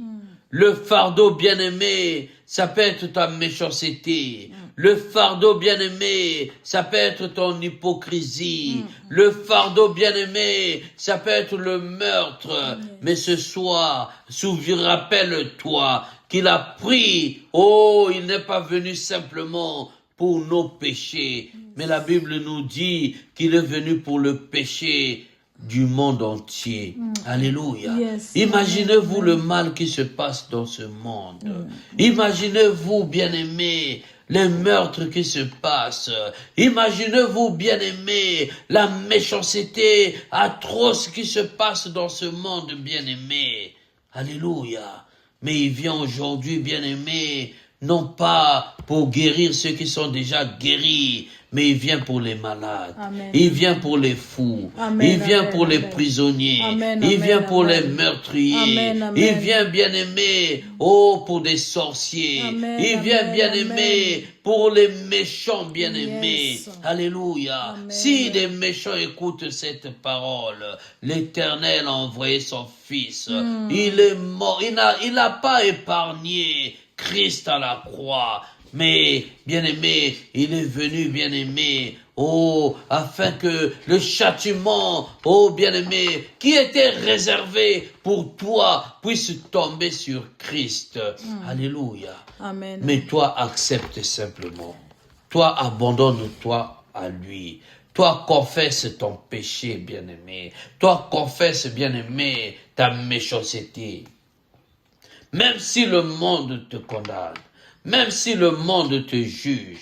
Le fardeau, bien-aimé, ça peut être ta méchanceté. Le fardeau, bien-aimé, ça peut être ton hypocrisie. Le fardeau, bien-aimé, ça peut être le meurtre. Mais ce soir, rappelle-toi qu'il a pris, oh, il n'est pas venu simplement pour nos péchés, mais la Bible nous dit qu'il est venu pour le péché du monde entier. Alléluia. Yes. Imaginez-vous le mal qui se passe dans ce monde. Imaginez-vous, bien-aimés, les meurtres qui se passent. Imaginez-vous, bien-aimés, la méchanceté atroce qui se passe dans ce monde, bien-aimé. Alléluia. Mais il vient aujourd'hui, bien-aimé, non pas pour guérir ceux qui sont déjà guéris, mais il vient pour les malades. Amen. Il vient pour les fous. Amen, Il vient amen, pour les amen. prisonniers. Amen, Il amen, vient pour amen. les meurtriers. Amen, amen. Il vient, bien-aimé, oh, pour des sorciers. Amen, Il vient, amen, bien-aimé, amen. pour les méchants, bien-aimés. Yes. Alléluia. Amen. Si les méchants écoutent cette parole, l'Éternel a envoyé son Fils. Il est mort. Il n'a pas épargné Christ à la croix. Mais, bien-aimé, il est venu, bien-aimé, oh, afin que le châtiment, oh, bien-aimé, qui était réservé pour toi, puisse tomber sur Christ. Alléluia. Amen. Mais toi, accepte simplement. Toi, abandonne-toi à lui. Toi, confesse ton péché, bien-aimé. Toi, confesse, bien-aimé, ta méchanceté. Même si le monde te condamne, même si le monde te juge,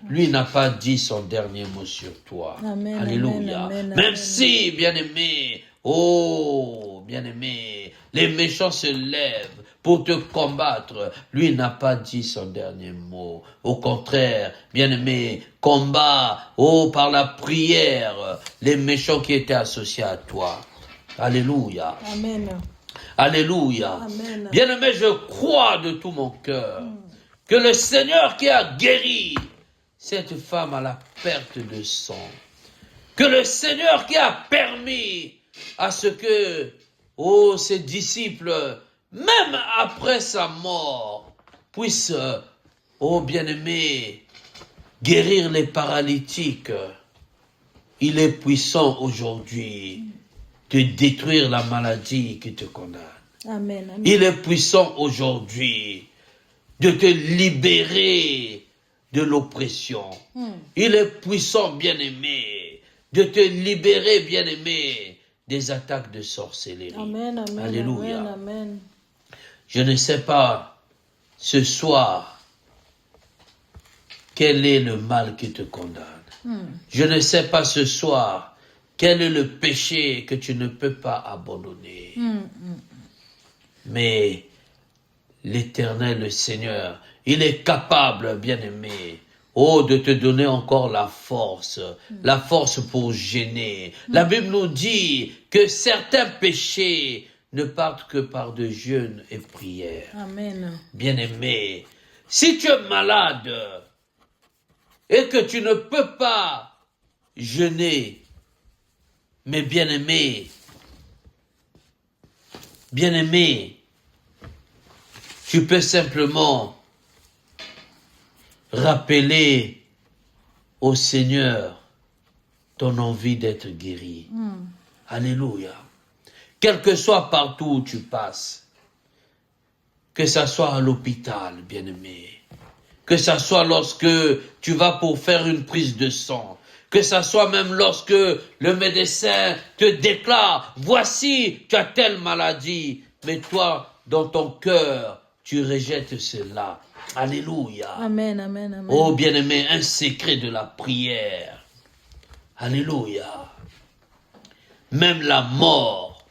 lui n'a pas dit son dernier mot sur toi. Amen, Alléluia. amen, amen, Même amen. si, bien-aimé, oh, bien-aimé, les méchants se lèvent pour te combattre, lui n'a pas dit son dernier mot. Au contraire, bien-aimé, combat, oh, par la prière, les méchants qui étaient associés à toi. Alléluia. Amen. Alléluia. Amen. Bien-aimé, je crois de tout mon cœur que le Seigneur qui a guéri cette femme à la perte de sang, que le Seigneur qui a permis à ce que, oh, ses disciples, même après sa mort, puissent, oh, bien-aimé, guérir les paralytiques. Il est puissant aujourd'hui de détruire la maladie qui te condamne. Amen. Amen. Il est puissant aujourd'hui de te libérer de l'oppression. Il est puissant, bien-aimé, de te libérer, bien-aimé, des attaques de sorcellerie. Amen. Amen. Alléluia. Amen. Amen. Je ne sais pas ce soir quel est le mal qui te condamne. Je ne sais pas ce soir quel est le péché que tu ne peux pas abandonner. Mais l'Éternel, le Seigneur, il est capable, bien-aimé, oh, de te donner encore la force pour gêner. La Bible nous dit que certains péchés ne partent que par de jeûnes et prières. Amen. Bien-aimé, si tu es malade et que tu ne peux pas jeûner, mais bien-aimé, tu peux simplement rappeler au Seigneur ton envie d'être guéri. Alléluia. Quel que soit partout où tu passes, que ça soit à l'hôpital, bien-aimé, que ça soit lorsque tu vas pour faire une prise de sang, que ça soit même lorsque le médecin te déclare, voici, tu as telle maladie, mais toi, dans ton cœur, tu rejettes cela. Alléluia. Amen, amen, amen. Oh bien-aimé, un secret de la prière. Alléluia. Même la mort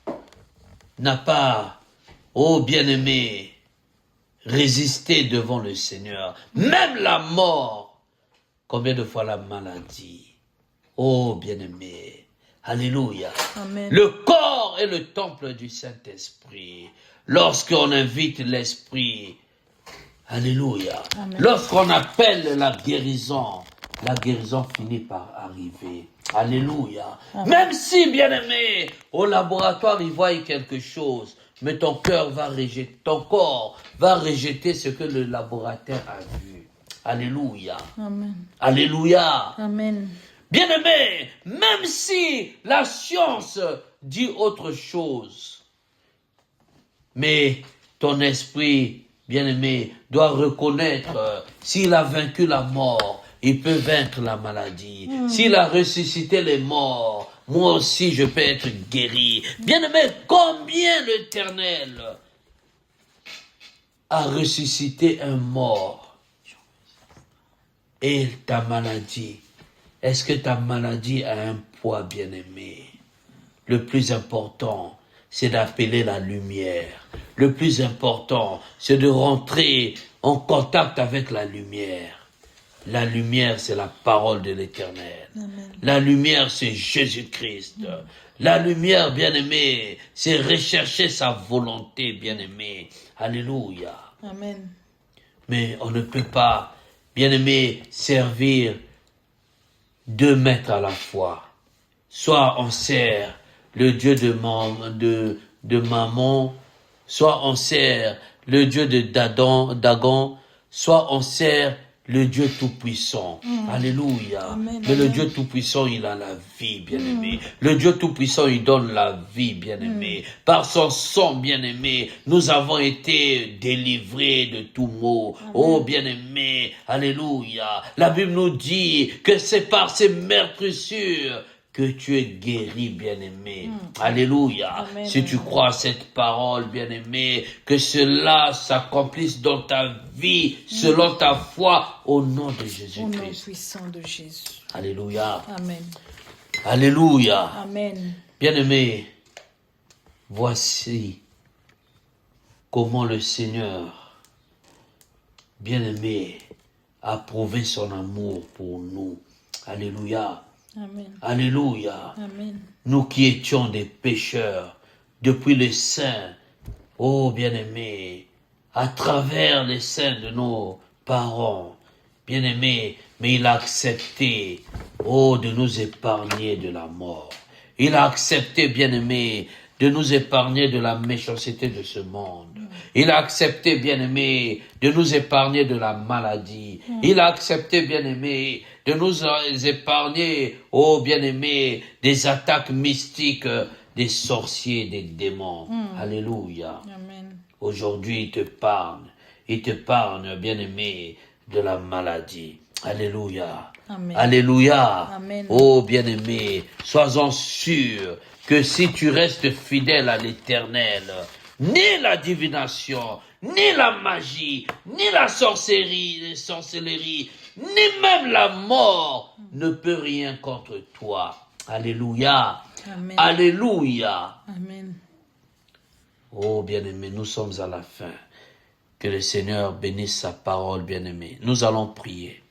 n'a pas, oh bien-aimé, résisté devant le Seigneur. Même la mort. Combien de fois la maladie? Oh bien-aimé. Alléluia. Amen. Le corps est le temple du Saint-Esprit. Lorsqu'on invite l'Esprit, alléluia. Amen. Lorsqu'on appelle la guérison finit par arriver. Alléluia. Amen. Même si, bien-aimé, au laboratoire, ils voient quelque chose, mais ton corps va rejeter ce que le laboratoire a vu. Alléluia. Amen. Alléluia. Amen. Bien-aimé, même si la science dit autre chose, mais ton esprit, bien-aimé, doit reconnaître s'il a vaincu la mort, il peut vaincre la maladie. S'il a ressuscité les morts, moi aussi je peux être guéri. Bien-aimé, combien l'Éternel a ressuscité un mort et ta maladie? Est-ce que ta maladie a un poids, bien-aimé? Le plus important, c'est d'appeler la lumière. Le plus important, c'est de rentrer en contact avec la lumière. La lumière, c'est la parole de l'Éternel. Amen. La lumière, c'est Jésus-Christ. La lumière, bien-aimé, c'est rechercher sa volonté, bien-aimé. Alléluia. Amen. Mais on ne peut pas, bien-aimé, servir 2 maîtres à la fois. Soit on sert le Dieu de Mammon, soit on sert le Dieu de Dagon, soit on sert le Dieu Tout-Puissant. Alléluia. Amen, Mais le amen. Dieu Tout-Puissant, il a la vie, bien-aimé. Le Dieu Tout-Puissant, il donne la vie, bien-aimé. Par son sang, bien-aimé, nous avons été délivrés de tout maux. Oh, bien-aimé, alléluia. La Bible nous dit que c'est par ces meurtrissures que tu es guéri, bien-aimé. Alléluia. Amen, Si tu amen. crois à cette parole, bien-aimé, que cela s'accomplisse dans ta vie, selon ta foi, au nom de Au nom Jésus-Christ. puissant de Jésus. Alléluia. Amen. Alléluia. Amen. Bien-aimé, voici comment le Seigneur, bien-aimé, a prouvé son amour pour nous. Alléluia. Amen. Alléluia. Amen. Nous qui étions des pécheurs, depuis les saints, oh bien-aimé, à travers les saints de nos parents, bien-aimé, mais il a accepté, oh, de nous épargner de la mort. Il a accepté, bien-aimé, de nous épargner de la méchanceté de ce monde. Il a accepté, bien-aimé, de nous épargner de la maladie. Il a accepté, bien-aimé, de nous épargner, oh bien-aimé, des attaques mystiques, des sorciers, des démons. Alléluia. Amen. Aujourd'hui, il te parle, bien-aimé, de la maladie. Alléluia. Amen. Alléluia. Amen. Oh bien-aimé, sois-en sûr que si tu restes fidèle à l'Éternel, ni la divination, ni la magie, ni la sorcellerie, ni même la mort ne peut rien contre toi. Alléluia. Amen. Alléluia. Amen. Oh bien-aimé, nous sommes à la fin. Que le Seigneur bénisse sa parole, bien-aimé. Nous allons prier.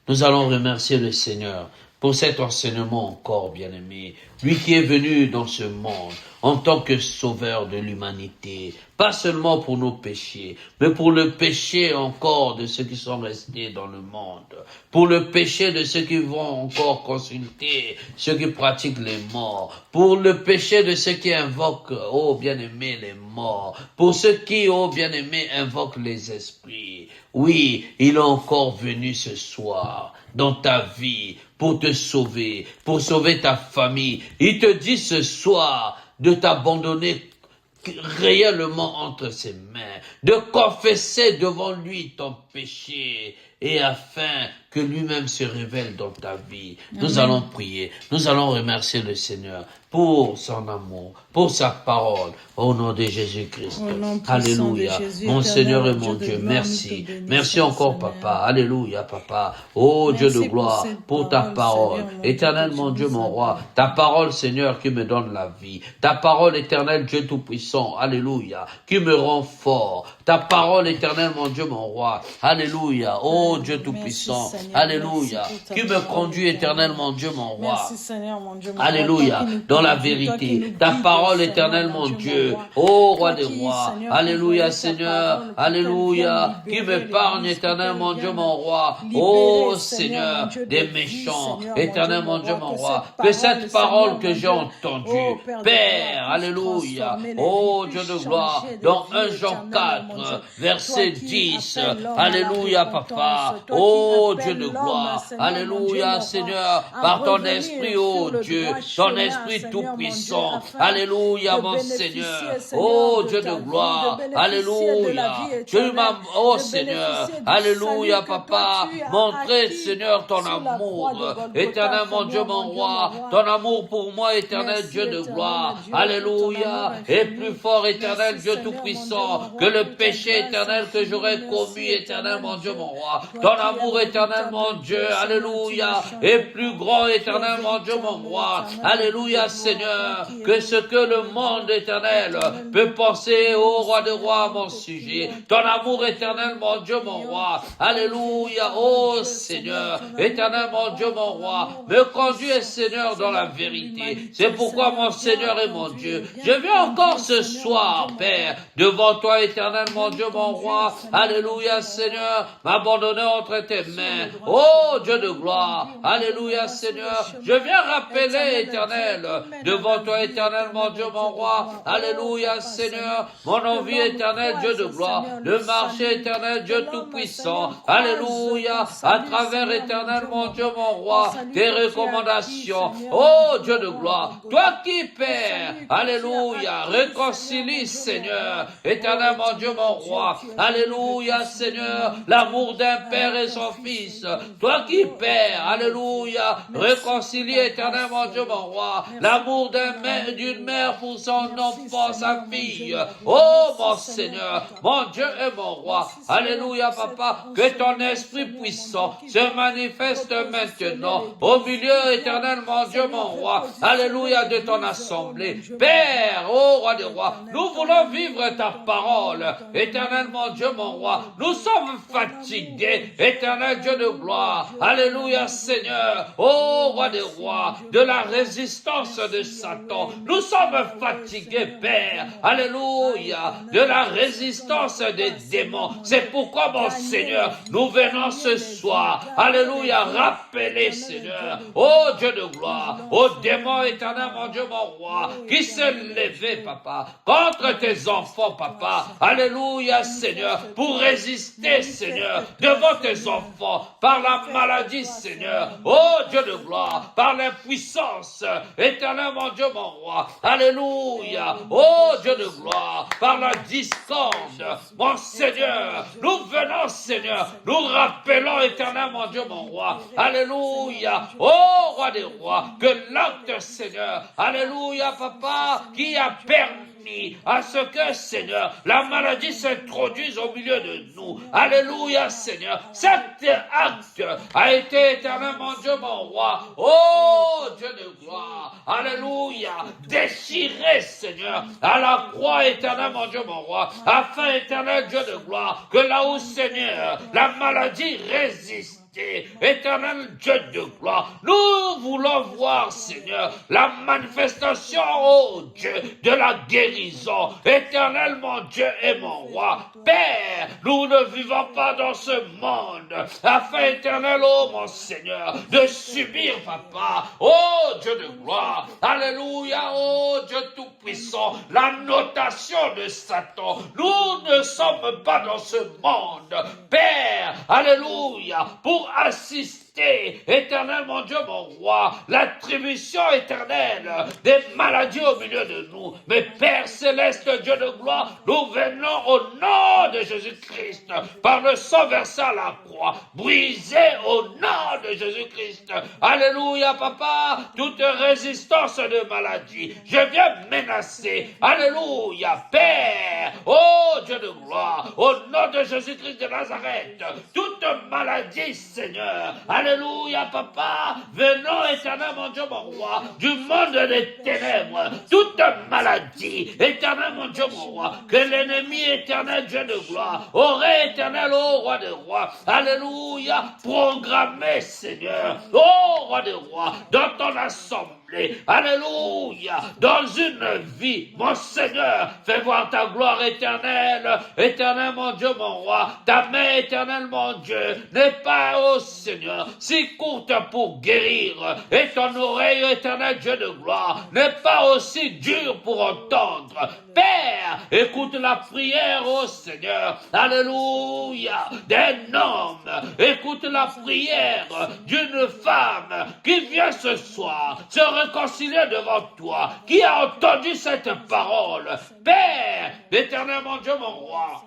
Nous allons remercier le Seigneur pour cet enseignement encore, bien-aimé. Lui qui est venu dans ce monde en tant que sauveur de l'humanité, pas seulement pour nos péchés, mais pour le péché encore de ceux qui sont restés dans le monde, pour le péché de ceux qui vont encore consulter, ceux qui pratiquent les morts, pour le péché de ceux qui invoquent, oh bien-aimé, les morts, pour ceux qui, oh bien-aimé, invoquent les esprits. Oui, il est encore venu ce soir dans ta vie pour te sauver, pour sauver ta famille. Il te dit ce soir de t'abandonner réellement entre ses mains, de confesser devant lui ton péché et afin que lui-même se révèle dans ta vie. Nous allons prier, nous allons remercier le Seigneur pour son amour, pour sa parole, au nom de Jésus-Christ. Alléluia. Mon Seigneur et mon Dieu, merci. Merci encore, Papa. Alléluia, Papa. Oh Dieu de gloire, pour ta parole. Éternel, mon Dieu, mon roi. Ta parole, Seigneur, qui me donne la vie. Ta parole, éternel, Dieu Tout-Puissant. Alléluia. Qui me rend fort. Ta parole, éternel, mon Dieu, mon roi. Alléluia. Oh Dieu Tout-Puissant. Alléluia. Qui me conduit, éternel, mon Dieu, mon roi. Alléluia. Dans la vérité. Ta parole, éternel, mon Dieu. Oh roi des rois. Alléluia, Seigneur. Alléluia. Qui m'épargne, éternel, mon Dieu, mon roi. Oh Seigneur, des méchants. Éternel, mon Dieu, mon roi. Que cette parole que j'ai entendue, Père, alléluia. Oh Dieu de gloire. Dans 1 Jean 4, verset 10. Alléluia, Papa. Oh Dieu de gloire. Alléluia, Seigneur. Par ton esprit, oh Dieu. Ton esprit tout-puissant. Alléluia, mon Seigneur. Oh Dieu de gloire. Alléluia. Tu m'as, oh Seigneur. Alléluia, Papa. Montrez, Seigneur, ton amour. Éternel, mon Dieu, mon roi. Ton amour pour moi, éternel Dieu de gloire. Alléluia. Et plus fort, éternel Dieu tout-puissant, que le péché éternel que j'aurais commis, éternel, mon Dieu, mon roi. Ton amour, éternel, mon Dieu. Alléluia. Et plus grand, éternel, mon Dieu, mon roi. Alléluia, Seigneur. Que ce que le monde éternel peut penser, ô roi de rois, à mon sujet. Ton amour éternel, mon Dieu, mon roi. Alléluia, ô Seigneur. Éternel, mon Dieu, mon roi. Me conduis, Seigneur, dans la vérité. C'est pourquoi, mon Seigneur et mon Dieu, je viens encore ce soir, Père, devant toi, éternel, mon Dieu, mon roi. Alléluia, Seigneur, m'abandonner entre tes mains. Oh Dieu de gloire. Alléluia, Seigneur. Je viens rappeler, éternel, devant toi, éternel, mon Dieu, mon roi. Alléluia, Seigneur, mon envie éternelle, Dieu de gloire, le marché éternel, Dieu tout-puissant. Alléluia, à travers éternel, mon Dieu, mon roi, tes recommandations. Oh Dieu de gloire, toi qui Père, alléluia, réconcilie, Seigneur, éternel, mon Dieu, mon roi. Alléluia, Seigneur, l'amour d'un Père et son Fils. Toi qui Père, alléluia, réconcilie, éternel, mon Dieu, mon roi, l'amour d'une mère pour son enfant, sa fille. Oh mon Seigneur, mon Dieu et mon roi. Alléluia, Papa, que ton esprit puissant se manifeste maintenant au milieu éternel, mon Dieu, mon roi. Alléluia, de ton assemblée. Père, oh roi des rois, nous voulons vivre ta parole. Éternel, mon Dieu, mon roi, nous sommes fatigués. Éternel Dieu de gloire. Alléluia, Seigneur, oh roi des rois, de la résistance de Satan. Nous sommes fatigués, Père. Alléluia, de la résistance des démons. C'est pourquoi, mon Seigneur, nous venons ce soir. Alléluia, rappeler, Seigneur, oh Dieu de gloire, aux démons éternels, mon Dieu, mon roi, qui se levaient, Papa, contre tes enfants, Papa. Alléluia, Seigneur, pour résister, Seigneur, devant tes enfants, par la maladie, Seigneur. Oh Dieu de gloire, par l'impuissance, éternel, mon Dieu, mon roi. Alléluia, oh Dieu de gloire, par la discorde, mon Seigneur, nous venons, Seigneur, nous rappelons, éternel, mon Dieu, mon roi. Alléluia, oh roi des rois, que l'acte, Seigneur, alléluia, Papa, qui a permis à ce que, Seigneur, la maladie s'introduise au milieu de nous. Alléluia, Seigneur. Cet acte a été éternel, mon Dieu, mon roi. Oh, Dieu de gloire. Alléluia. Déchiré, Seigneur, à la croix, éternel, mon Dieu, mon roi. Afin, éternel Dieu de gloire, que là où, Seigneur, la maladie résiste. assister, éternel Dieu de gloire. Nous voulons voir, Seigneur, la manifestation, oh Dieu, de la guérison. Éternel mon Dieu et mon roi. Père, nous ne vivons pas dans ce monde afin, éternel, oh mon Seigneur, de subir, papa, oh Dieu de gloire. Alléluia, oh Dieu tout-puissant, la notation de Satan. Nous ne sommes pas dans ce monde, Père, alléluia, pour assister, éternel mon Dieu, mon roi, l'attribution éternelle des maladies au milieu de nous. Mais Père céleste, Dieu de gloire, nous venons au nom de Jésus-Christ, par le sang versé à la croix, brisé au nom de Jésus-Christ. Alléluia, papa, toute résistance de maladie, je viens menacer, alléluia, Père, oh Dieu de gloire, au nom de Jésus-Christ de Nazareth, toute maladie, Seigneur, alléluia, papa, venons, éternel, mon Dieu, mon roi, du monde des ténèbres, toute maladie, éternel, mon Dieu, mon roi, que l'ennemi éternel, Dieu de gloire, aurait, éternel, ô roi de rois, alléluia, programmé, Seigneur, ô roi de rois, dans ton assemblée, alléluia, dans une vie, mon Seigneur, fais voir ta gloire éternelle, éternel, mon Dieu, mon roi, ta main éternelle, mon Dieu, n'est pas, ô Seigneur, si courte pour guérir, et ton oreille éternelle, Dieu de gloire, n'est pas aussi dure pour entendre. Père, écoute la prière, ô Seigneur, alléluia, d'un homme, écoute la prière d'une femme qui vient ce soir se réconcilier devant toi, qui a entendu cette parole. Père, l'éternel, mon Dieu, mon roi,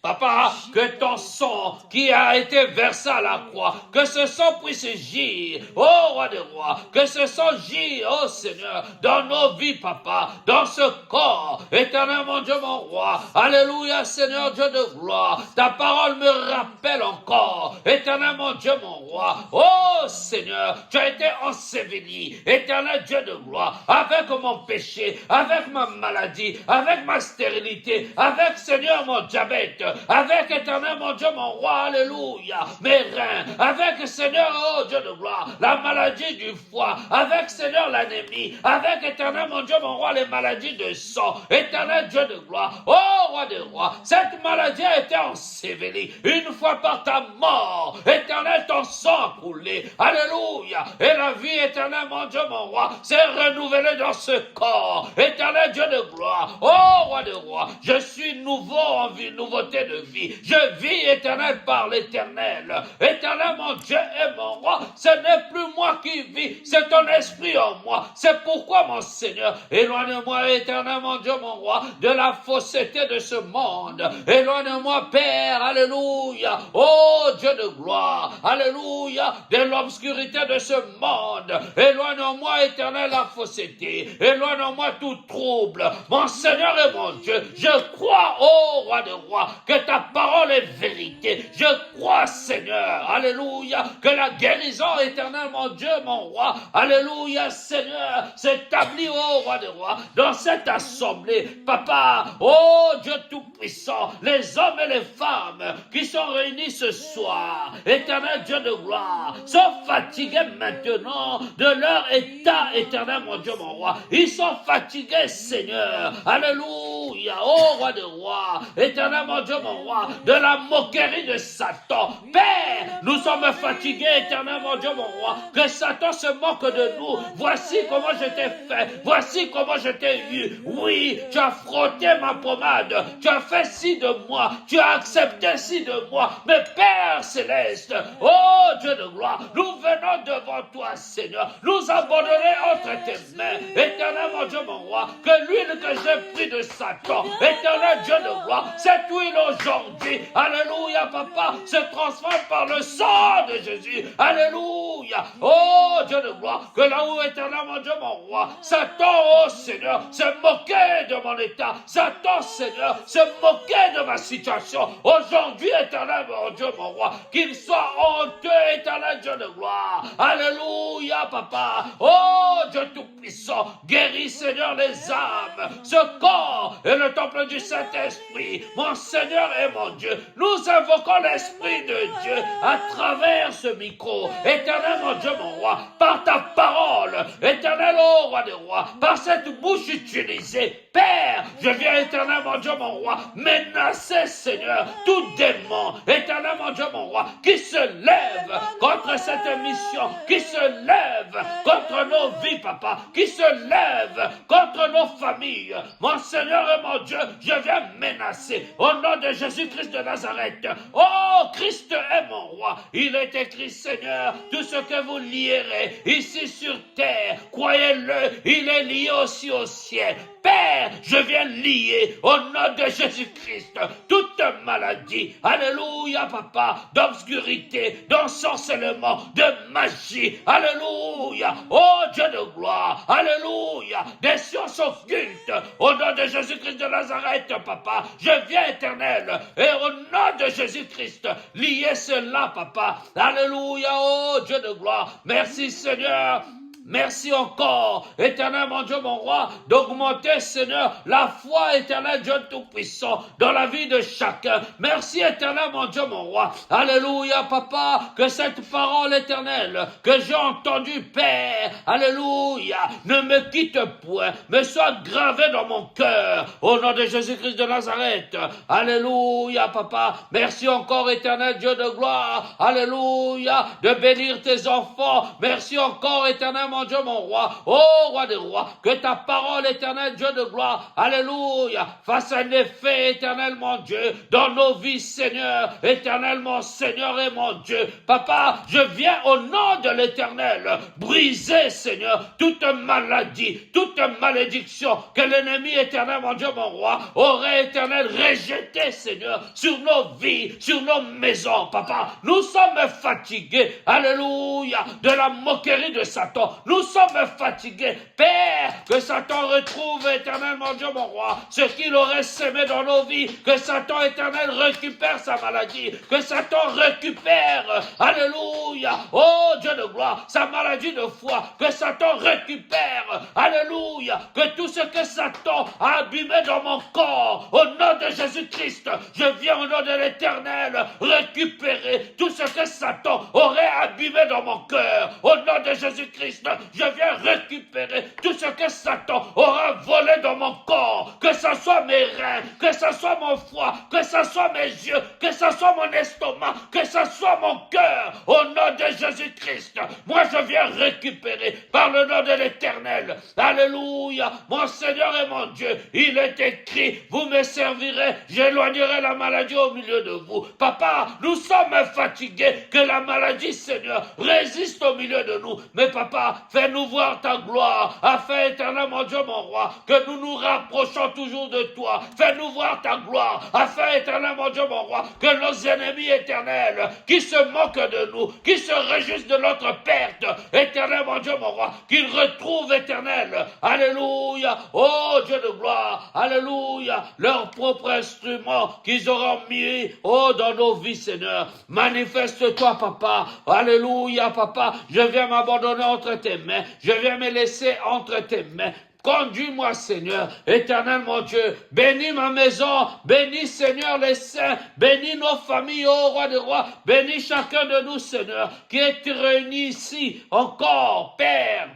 Papa, que ton sang qui a été versé à la croix, que ce sang puisse gire, ô roi des rois, que ce sang gire, ô Seigneur, dans nos vies, papa, dans ce corps, éternel mon Dieu, mon roi, alléluia, Seigneur Dieu de gloire, ta parole me rappelle encore, éternel mon Dieu, mon roi, ô Seigneur, tu as été enseveli, éternel Dieu de gloire, avec mon péché, avec ma maladie, avec ma stérilité, avec, Seigneur, mon diabète, avec, éternel mon Dieu, mon roi, alléluia, mes reins, avec, Seigneur, oh Dieu de gloire, la maladie du foie, avec, Seigneur, l'anémie, avec, éternel mon Dieu, mon roi, les maladies de sang, éternel Dieu de gloire, oh roi des rois, cette maladie a été ensevelie une fois par ta mort, éternel, ton sang a coulé, alléluia, et la vie, éternel mon Dieu, mon roi, s'est renouvelée dans ce corps, éternel Dieu de gloire, oh roi des rois, je suis nouveau en vie, nouveauté de vie. Je vis, éternel, par l'éternel. Éternel, mon Dieu et mon roi, ce n'est plus moi qui vis, c'est ton esprit en moi. C'est pourquoi, mon Seigneur, éloigne-moi, éternel, mon Dieu, mon roi, de la fausseté de ce monde. Éloigne-moi, Père, alléluia. Oh, Dieu de gloire, alléluia, de l'obscurité de ce monde. Éloigne-moi, éternel, la fausseté. Éloigne-moi tout trouble. Mon Seigneur et mon Dieu, je crois, oh, roi de roi, que ta parole est vérité. Je crois, Seigneur, alléluia, que la guérison éternelle, mon Dieu, mon roi, alléluia, Seigneur, s'établit, oh roi de roi, dans cette assemblée. Papa, oh Dieu tout-puissant, les hommes et les femmes qui sont réunis ce soir, éternel Dieu de gloire, sont fatigués maintenant de leur état, éternel, mon Dieu, mon roi. Ils sont fatigués, Seigneur, alléluia, oh roi de roi, éternel, mon Dieu, mon roi, de la moquerie de Satan. Père, nous sommes fatigués, éternel, mon Dieu, mon roi, que Satan se moque de nous. Voici comment je t'ai fait, voici comment je t'ai eu. Oui, tu as frotté ma pommade, tu as fait ci de moi, tu as accepté ci de moi. Mais Père céleste, oh Dieu de gloire, nous venons devant toi, Seigneur, nous abandonner entre tes mains. Éternel, mon Dieu, mon roi, que l'huile que j'ai pris de Satan, éternel Dieu de gloire, cette huile aujourd'hui, alléluia, papa, se transforme par le sang de Jésus, alléluia, oh Dieu de gloire, que là où éternel, mon Dieu, mon roi, Satan, oh Seigneur, se moquait de mon état, Satan, Seigneur, se moquait de ma situation, aujourd'hui, éternel, mon Dieu, mon roi, qu'il soit honteux, éternel Dieu de gloire, alléluia, papa, oh Dieu tout-puissant, guéris, Seigneur, les âmes, ce corps est le temple du Saint-Esprit, mon Seigneur, Seigneur et mon Dieu, nous invoquons l'Esprit de Dieu à travers ce micro. Éternel, mon Dieu, mon roi, par ta parole, éternel, ô roi des rois, par cette bouche utilisée, Père, je viens, éternel, mon Dieu, mon roi, menacer, Seigneur, tout démon, éternel, mon Dieu, mon roi, qui se lève contre cette mission, qui se lève contre nos vies, papa, qui se lève contre nos familles. Mon Seigneur et mon Dieu, je viens menacer au nom de Jésus-Christ de Nazareth. Oh, Christ est mon roi. Il est écrit, Seigneur, tout ce que vous lierez ici sur terre, croyez-le, il est lié aussi au ciel. Père, je viens lier au nom de Jésus-Christ toute maladie, alléluia papa, d'obscurité, d'ensorcellement, de magie, alléluia, oh Dieu de gloire, alléluia, des sciences occultes, au nom de Jésus-Christ de Nazareth papa, je viens éternel, et au nom de Jésus-Christ, lier cela papa, alléluia, oh Dieu de gloire, merci Seigneur. Merci encore, éternel mon Dieu, mon roi, d'augmenter, Seigneur, la foi, éternel Dieu Tout-Puissant, dans la vie de chacun. Merci, éternel mon Dieu, mon roi. Alléluia, papa, que cette parole éternelle que j'ai entendue, Père, alléluia, ne me quitte point, mais soit gravée dans mon cœur, au nom de Jésus-Christ de Nazareth. Alléluia, papa. Merci encore, éternel Dieu de gloire. Alléluia, de bénir tes enfants. Merci encore, éternel mon Dieu, mon roi, ô roi des rois, que ta parole éternelle, Dieu de gloire, alléluia, fasse un effet éternel, mon Dieu, dans nos vies, Seigneur, éternel, mon Seigneur et mon Dieu. Papa, je viens au nom de l'éternel, briser, Seigneur, toute maladie, toute malédiction que l'ennemi éternel, mon Dieu, mon roi, aurait éternel rejeté, Seigneur, sur nos vies, sur nos maisons, papa. Nous sommes fatigués, alléluia, de la moquerie de Satan. Nous sommes fatigués. Père, que Satan retrouve, éternel, mon Dieu, mon roi, ce qu'il aurait sémé dans nos vies. Que Satan, éternel, récupère sa maladie. Que Satan récupère, alléluia, oh Dieu de gloire, sa maladie de foi. Que Satan récupère, alléluia, que tout ce que Satan a abîmé dans mon corps, au nom de Jésus-Christ, je viens au nom de l'éternel récupérer tout ce que Satan aurait abîmé dans mon cœur. Au nom de Jésus-Christ, je viens récupérer tout ce que Satan aura volé dans mon corps, que ce soit mes reins, que ce soit mon foie, que ce soit mes yeux, que ce soit mon estomac, que ce soit mon cœur, au nom de Jésus-Christ. Moi, je viens récupérer par le nom de l'Éternel. Alléluia, mon Seigneur et mon Dieu, il est écrit, vous me servirez, j'éloignerai la maladie au milieu de vous. Papa, nous sommes fatigués que la maladie, Seigneur, résiste au milieu de nous. Mais papa, fais-nous voir ta gloire, afin, éternel, mon Dieu, mon roi, que nous nous rapprochons toujours de toi. Fais-nous voir ta gloire, afin, éternel, mon Dieu, mon roi, que nos ennemis éternels, qui se moquent de nous, qui se réjouissent de notre perte, éternel, mon Dieu, mon roi, qu'ils retrouvent, éternel, alléluia, oh Dieu de gloire, alléluia, leur propre instrument qu'ils auront mis, oh, dans nos vies, Seigneur. Manifeste-toi, papa, alléluia, papa, je viens m'abandonner entre tes mains, je viens me laisser entre tes mains. Conduis-moi, Seigneur, éternel mon Dieu, bénis ma maison, bénis, Seigneur, les saints, bénis nos familles, ô roi des rois, bénis chacun de nous, Seigneur, qui est réuni ici encore, Père.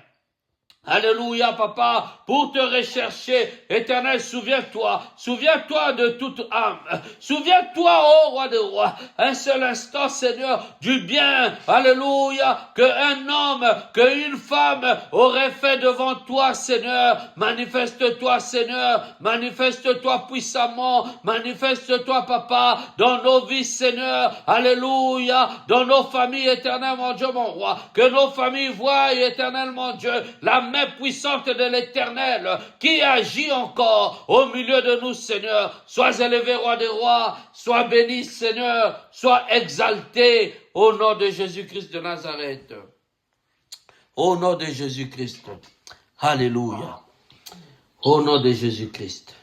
Alléluia, papa, pour te rechercher, éternel, souviens-toi de toute âme, souviens-toi, ô roi des rois, un seul instant, Seigneur, du bien, alléluia, qu'un homme, qu'une femme aurait fait devant toi, Seigneur. Manifeste-toi, Seigneur, manifeste-toi puissamment, manifeste-toi, papa, dans nos vies, Seigneur, alléluia, dans nos familles, éternel, mon Dieu, mon roi, que nos familles voient, éternel, mon Dieu, la main puissante de l'Éternel qui agit encore au milieu de nous, Seigneur. Sois élevé, roi des rois, sois béni, Seigneur, sois exalté au nom de Jésus-Christ de Nazareth. Au nom de Jésus-Christ. Alléluia. Au nom de Jésus-Christ.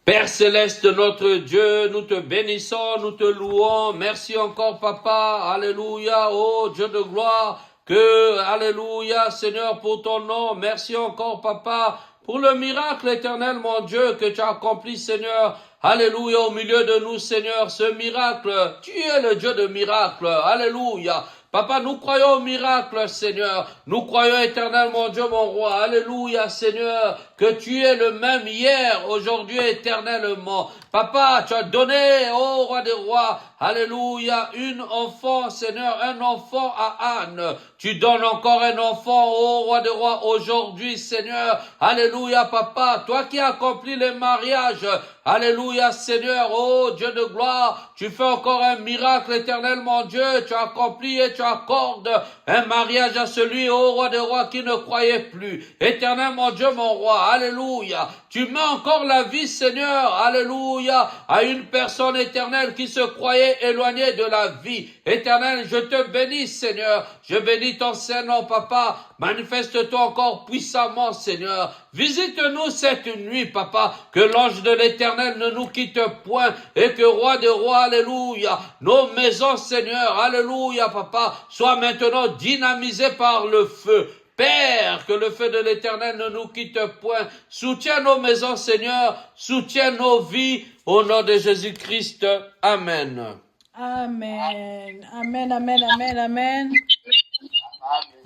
Père céleste, notre Dieu, nous te bénissons, nous te louons. Merci encore, papa. Alléluia. Oh Dieu de gloire. Alléluia, Seigneur, pour ton nom. Merci encore, papa, pour le miracle éternel, mon Dieu, que tu as accompli, Seigneur. Alléluia, au milieu de nous, Seigneur, ce miracle. Tu es le Dieu de miracles. Alléluia. Papa, nous croyons au miracle, Seigneur. Nous croyons éternel, mon Dieu, mon roi. Alléluia, Seigneur, que tu es le même hier, aujourd'hui, éternellement. Papa, tu as donné, ô roi des rois, alléluia, une enfant, Seigneur, un enfant à Anne. Tu donnes encore un enfant, ô roi des rois, aujourd'hui, Seigneur. Alléluia, papa, toi qui accomplis les mariages. Alléluia, Seigneur, ô Dieu de gloire, tu fais encore un miracle éternel, mon Dieu. Tu accomplis et tu accordes un mariage à celui, ô roi des rois, qui ne croyait plus. Éternel, mon Dieu, mon roi, alléluia. Tu mets encore la vie, Seigneur, alléluia, à une personne éternelle qui se croyait éloignée de la vie. Éternel, je te bénis, Seigneur. Je bénis ton Saint-Nom, papa. Manifeste-toi encore puissamment, Seigneur. Visite-nous cette nuit, papa. Que l'ange de l'Éternel ne nous quitte point et que, roi des rois, alléluia, nos maisons, Seigneur, alléluia, papa, soient maintenant dynamisées par le feu. Père, que le feu de l'Éternel ne nous quitte point. Soutiens nos maisons, Seigneur. Soutiens nos vies. Au nom de Jésus-Christ. Amen. Amen. Amen, amen, amen, amen. Amen.